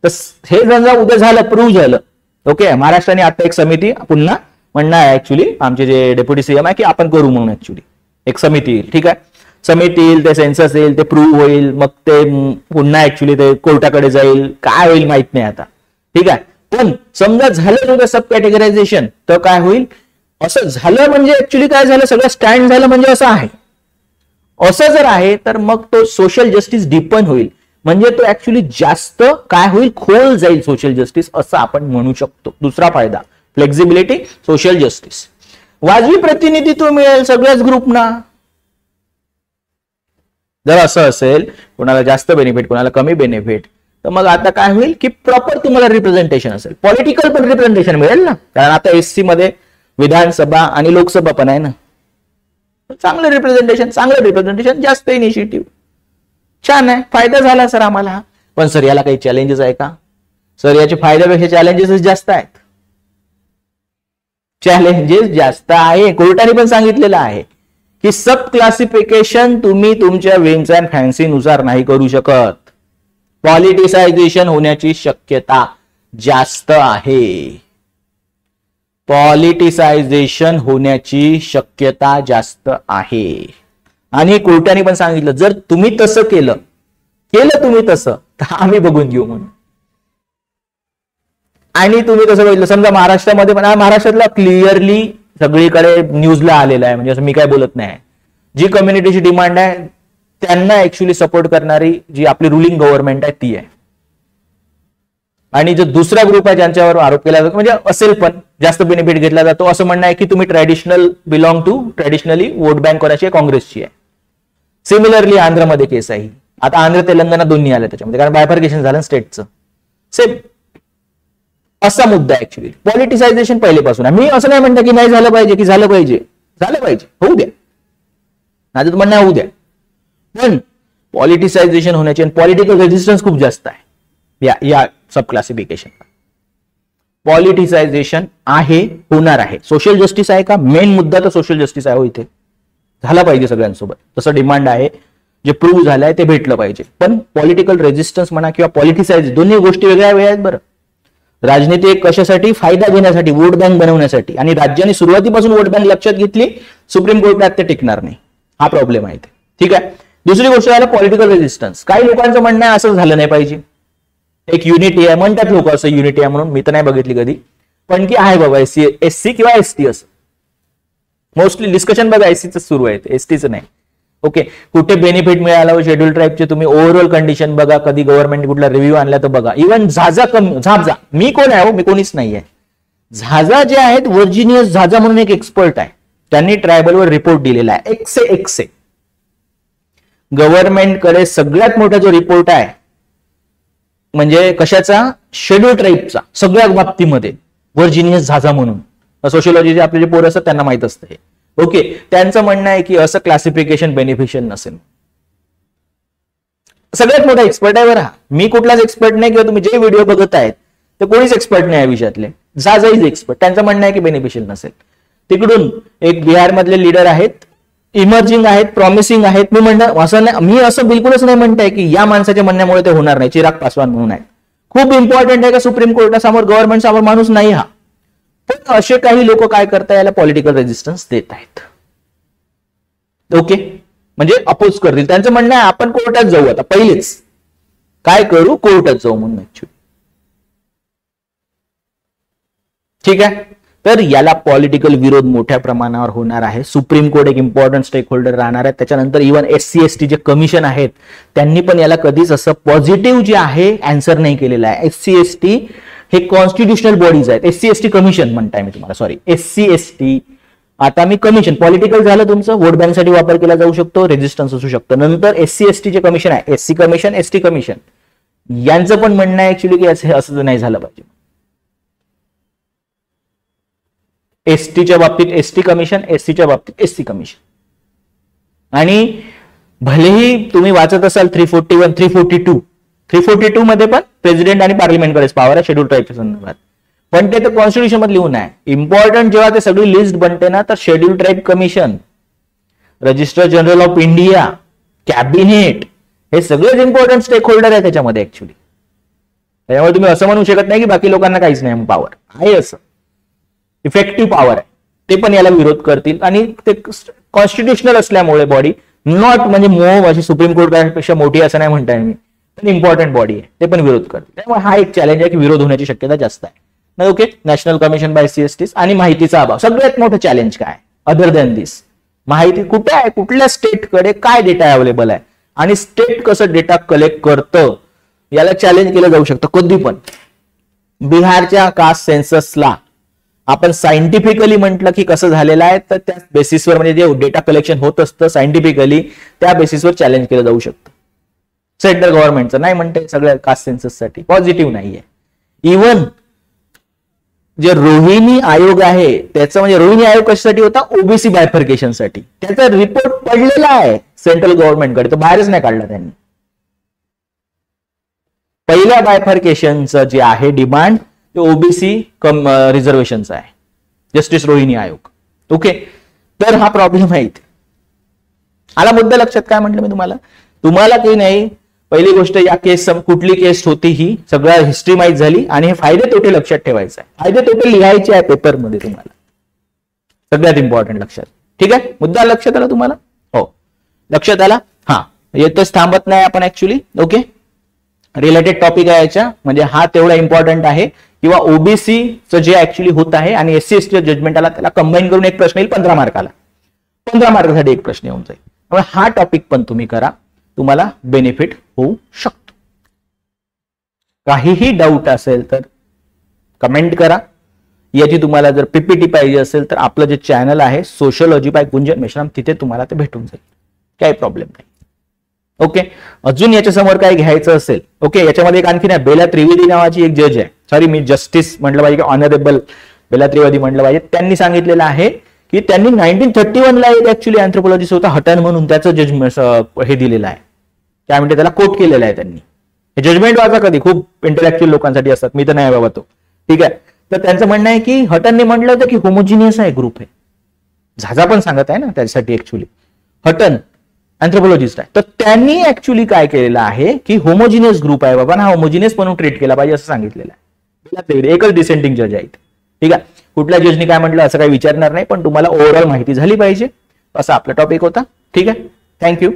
तर हे समजा उद्या झालं, प्रूव्ह झालं, ओके, महाराष्ट्राने आता एक समिती पुन्हा म्हणणं आहे, ऍक्च्युली आमचे जे डेप्युटी सीएम आहे की आपण करू म्हणून, ऍक्च्युली एक समिती येईल. ठीक आहे, समिती येईल, ते सेन्सस येईल, ते प्रूव्ह होईल, मग ते पुन्हा ऍक्च्युली ते कोर्टाकडे जाईल, काय होईल माहित नाही आता. ठीक आहे, पण समजा झालं उद्या सब कॅटेगरायझेशन, तर काय होईल, असं झालं म्हणजे ऍक्च्युली काय झालं, सगळं स्टँड झालं म्हणजे असं आहे. असं जर आहे तर मग तो सोशल जस्टिस डीपन होईल, म्हणजे तो ऍक्च्युली जास्त काय होईल, खोल जाईल सोशल जस्टिस, असं आपण म्हणू शकतो. दुसरा फायदा फ्लेक्झिबिलिटी, सोशल जस्टिस. वाजवी प्रतिनिधित्व मिळेल सगळ्याच ग्रुपना. जर असं असेल, कोणाला जास्त बेनिफिट, कोणाला कमी बेनिफिट, तर मग आता काय होईल की प्रॉपर तुम्हाला रिप्रेझेंटेशन असेल, पॉलिटिकल पण रिप्रेझेंटेशन मिळेल ना, कारण आता एससी मध्ये विधानसभा आणि लोकसभा पण आहे ना. चांगलं रिप्रेझेंटेशन, जास्त इनिशिएटिव्ह, छान आहे, फायदा झाला सर आम्हाला. पण सर याला काही चॅलेंजेस आहे का? सर याचे फायद्यापेक्षा चॅलेंजेस जास्त आहेत. चॅलेंजेस जास्त आहे. कोर्टाने पण सांगितलेलं आहे की सब क्लासिफिकेशन तुम्ही तुमच्या विंग्स अँड फॅन्सी नुसार नाही करू शकत. पॉलिटिसायझेशन होण्याची शक्यता जास्त आहे. पॉलिटिसायझेशन होण्याची शक्यता जास्त आहे. आणि कोर्टाने पण सांगितलं, जर तुम्ही तसं केलं तुम्ही तसं, तर आम्ही बघून घेऊ म्हणून. आणि तुम्ही तसं बघितलं, समजा महाराष्ट्रामध्ये पण, महाराष्ट्रातला क्लिअरली सगळीकडे न्यूजला आलेला आहे, म्हणजे असं मी काय बोलत नाही. जी कम्युनिटीची डिमांड आहे त्यांना ऍक्च्युली सपोर्ट करणारी जी आपली रुलिंग गव्हर्नमेंट आहे ती आहे. आणि जो दुसरा ग्रुप आहे ज्यांच्यावर आरोप केला जातो, म्हणजे असेल पण जास्त बेनिफिट घेतला जातो, असं म्हणणं आहे की तुम्ही ट्रॅडिशनली वोट बँक कोणाची आहे, काँग्रेसची आहे. सिमिलरली आंध्रमध्ये केस आहे. आता आंध्र तेलंगणा दोन्ही आले त्याच्यामध्ये, कारण बायफर्केशन झालं स्टेटचं. सेम असा मुद्दा ऍक्च्युली पॉलिटिसायझेशन पहिलेपासून आहे. मी असं नाही म्हणतो की नाही झालं पाहिजे, की झालं पाहिजे, होऊ द्या, माझं म्हणणं होऊ द्या, पण पॉलिटिसायझेशन होण्याची आणि पॉलिटिकल रेजिस्टन्स खूप जास्त आहे या सब क्लासिफिकेशन. पॉलिटिसायझेशन आहे, होणार आहे. सोशल जस्टिस आहे का, मेन मुद्दा तर सोशल जस्टिस आहे. हो, इथे झाला पाहिजे सगळ्यांसोबत, तसं डिमांड आहे, जे प्रूव्ह झालंय ते भेटलं पाहिजे. पण पॉलिटिकल रेजिस्टन्स म्हणा किंवा पॉलिटिसायझ, दोन्ही गोष्टी वेगळ्या वेगळ्या आहेत. बरं, राजनीती एक कशासाठी, फायदा घेण्यासाठी, वोट बँक बनवण्यासाठी, आणि राज्याने सुरुवातीपासून वोट बँक लक्षात घेतली, सुप्रीम कोर्टात ते टिकणार नाही, हा प्रॉब्लेम आहे. ठीक आहे. दुसरी गोष्ट झालं पॉलिटिकल रेजिस्टन्स. काही लोकांचं म्हणणं आहे असं झालं नाही पाहिजे, एक युनिटी आहे म्हणतात लोक, असं युनिटी आहे म्हणून, मी तर नाही बघितली कधी, पण की आहे बाबा एससी किंवा एसटी असं मोस्टली डिस्कशन बघा एससीचं सुरू आहे, एसटीचं नाही. ओके, कुठे बेनिफिट मिळाला शेड्यूल ट्राईबचे तुम्ही ओव्हरऑल कंडिशन बघा, कधी गव्हर्नमेंट कुठला रिव्ह्यू आणला तर बघा. इव्हन झाजा, मी कोण आहे हो, मी कोणीच नाही आहे. झाजा जे आहेत, व्हर्जिनियस झाजा म्हणून एक एक्सपर्ट आहे, त्यांनी ट्रायबलवर रिपोर्ट दिलेला आहे, 101 गव्हर्नमेंटकडे सगळ्यात मोठा जो रिपोर्ट आहे म्हणजे कशाचा, शेड्यूल ट्राईबचा, सगळ्या बाबतीमध्ये व्हर्जिनियस झाजा म्हणून, सोशियोलॉजीचे आपले जे पोरं असतात त्यांना माहित असतं हे. ओके, त्यांचं म्हणणं आहे की असं क्लासिफिकेशन बेनिफिशियल नसेल. सगळ्यात मोठा एक्सपर्ट आहे बरं, मी कुठलाच एक्सपर्ट नाही, किंवा तुम्ही जे व्हिडिओ बघत आहेत ते कोणीच एक्सपर्ट नाही या विषयातले, झाजा इज एक्सपर्ट. त्यांचं म्हणणं आहे की बेनिफिशियल नसेल. तिकडून एक बिहार मधले लीडर आहेत, इमर्जिंग आहेत, प्रॉमिसिंग आहेत. मी म्हणणं असं नाही, मी असं बिलकुलच नाही म्हणताय की या माणसाच्या म्हणण्यामुळे ते होणार नाही. चिराग पासवान म्हणून आहे, खूप इम्पॉर्टंट आहे का सुप्रीम कोर्टासमोर, गव्हर्नमेंट समोर माणूस नाही हा, पण असे काही लोक काय करताय, याला पॉलिटिकल रेजिस्टन्स देत आहेत. ओके, म्हणजे अपोज करतील. त्यांचं म्हणणं आहे आपण कोर्टात जाऊ, आता पहिलेच काय करू, कोर्टात जाऊ म्हणून ऍक्च्युली. ठीक आहे, तर याला पॉलिटिकल विरोध मोठ्या प्रमाणावर होणार आहे. सुप्रीम कोर्ट एक इम्पॉर्टंट स्टेक होल्डर राहणार आहे. त्याच्यानंतर इव्हन SC ST जे कमिशन आहेत त्यांनी पण याला कधीच असं पॉझिटिव्ह जे आहे आन्सर नाही केलेला आहे. SC ST हे कॉन्स्टिट्युशनल बॉडीज आहेत. SC ST कमिशन म्हणताय मी तुम्हाला, सॉरी, SC ST. आता मी कमिशन, पॉलिटिकल झालं तुमचं, वोट बँकसाठी वापर केला जाऊ शकतो, रेजिस्टन्स असू शकतं. नंतर SC ST चे कमिशन आहे, SC कमिशन, ST कमिशन, यांचं पण म्हणणं आहे ऍक्च्युली की असं नाही झालं पाहिजे. एसटीच्या बाबतीत ST कमिशन, SCच्या बाबतीत SC कमिशन. आणि भलेही तुम्ही वाचत असाल 341, 342 मध्ये पण प्रेसिडेंट आणि पार्लिमेंटकडेच पॉवर आहे शेड्यूल ट्राईबच्या संदर्भात, पण ते तर कॉन्स्टिट्यूशन मध्ये लिहून आहे. इम्पॉर्टंट जेव्हा ते सगळी लिस्ट बनते ना, तर schedule tribe commission, registrar general of India, cabinet, हे सगळेच इम्पॉर्टंट स्टेक होल्डर आहे त्याच्यामध्ये ऍक्च्युली. त्याच्यामुळे तुम्ही असं म्हणू शकत नाही की बाकी लोकांना काहीच नाही पॉवर आहे. असं इफेक्टिव्ह पॉवर आहे. ते पण याला विरोध करतील. आणि ते कॉन्स्टिट्युशनल असल्यामुळे बॉडी, नॉट म्हणजे मोह अशी सुप्रीम कोर्टापेक्षा मोठी असं नाही म्हणताय मी, पण इम्पॉर्टंट बॉडी आहे, ते पण विरोध करतील. त्यामुळे हा एक चॅलेंज आहे की विरोध होण्याची शक्यता जास्त आहे. Okay, national commission by SC ST आणि माहितीचा अभाव. सगळ्यात मोठं चॅलेंज काय, अदर दॅन दिस, माहिती कुठे आहे, कुठल्या स्टेटकडे काय डेटा अवेलेबल आहे, आणि स्टेट कसं डेटा कलेक्ट करतं, याला चॅलेंज केलं जाऊ शकतं कधी पण. बिहारच्या कास्ट सेन्ससला आपण सायंटिफिकली म्हटलं की कसं झालेलं आहे, तर त्या बेसिसवर, म्हणजे जे डेटा कलेक्शन होत असतं सायंटिफिकली, त्या बेसिसवर चॅलेंज केलं जाऊ शकतं. सेंट्रल गव्हर्नमेंटचं नाही म्हणते सगळ्या कास्ट सेन्सससाठी पॉझिटिव्ह नाहीये. इव्हन जे रोहिणी आयोग आहे त्याचं, म्हणजे रोहिणी आयोग कशासाठी होता, ओबीसी बायफर्केशनसाठी, त्याचा रिपोर्ट पडलेला आहे सेंट्रल गव्हर्नमेंटकडे, तो बाहेरच नाही काढला त्यांनी. पहिल्या बायफर्केशनचं जे आहे डिमांड, ते ओबीसी रिझर्वेशनचा आहे, जस्टिस रोहिणी आयोग. ओके, तर हा प्रॉब्लेम आहे इथे. आला मुद्दा लक्षात. काय म्हटलं मी तुम्हाला काही नाही, पहिली गोष्ट या केस कुठली केस होती ही सगळं हिस्ट्री माहित झाली, आणि हे फायदे तोटे लक्षात ठेवायचं आहे. फायदे तोटे लिहायचे आहे पेपरमध्ये तुम्हाला, सगळ्यात इम्पॉर्टंट लक्षात. ठीक आहे, मुद्दा लक्षात आला तुम्हाला? हो, लक्षात आला. हा, येतच थांबत नाही आपण ऍक्च्युली. ओके, रिलेटेड टॉपिक आहे याच्या, म्हणजे हा तेवढा इम्पॉर्टंट आहे किंवा ओबीसीचं जे ऍक्च्युली होत आहे आणि एससी एसटी जजमेंट आला त्याला कंबाईन करून एक प्रश्न येईल 15 मार्काला, 15 मार्कासाठी एक प्रश्न येऊन जाईल. त्यामुळे हा टॉपिक पण तुम्ही करा, तुम्हाला बेनिफिट होऊ शकतो. काहीही डाऊट असेल तर कमेंट करा. याची तुम्हाला जर पीपीटी पाहिजे असेल तर आपलं जे चॅनल आहे सोशियोलॉजी बाय गुंजन मेश्राम, तिथे तुम्हाला ते भेटून जाईल, काही प्रॉब्लेम नाही. ओके, अजून याच्या समोर काय घ्यायचं असेल, ओके, याच्यामध्ये एक आणखी नाही, बेला त्रिवेदी नावाची एक जज आहे, सॉरी मी जस्टिस म्हटलं पाहिजे, ऑनरेबल बेला त्रिवेदी म्हटलं पाहिजे. त्यांनी सांगितलेलं आहे की त्यांनी 1931 ला एक ऍक्च्युली अँथ्रोपॉलॉजिस्ट होता हटन म्हणून, त्याचं जजमेंट हे दिलेलं आहे, त्या म्हणजे त्याला कोट केलेलं आहे त्यांनी. हे जजमेंट वाचा कधी, खूप इंटेलेक्च्युअल लोकांसाठी असतात, मी तर नाही बाबा तो, ठीक आहे. तर त्यांचं म्हणणं आहे की हटनने म्हटलं होतं की होमोजिनियस आहे ग्रुप आहे, झाझा पण सांगत आहे ना त्यासाठी, ऍक्च्युली हटन अँथ्रोपॉलॉजिस्ट आहे, तर त्यांनी ऍक्च्युली काय केलेलं आहे की होमोजिनियस ग्रुप आहे बाबा ना, होमोजिनियस म्हणून ट्रीट केला पाहिजे असं सांगितलेलं आहे. एकच डिसेंटिंग जज आहे, ठीक आहे. कुठल्या जजनी काय म्हटलं असं काही विचारणार नाही, पण तुम्हाला ओव्हरऑल माहिती झाली पाहिजे, असा आपला टॉपिक होता. ठीक आहे, थँक्यू.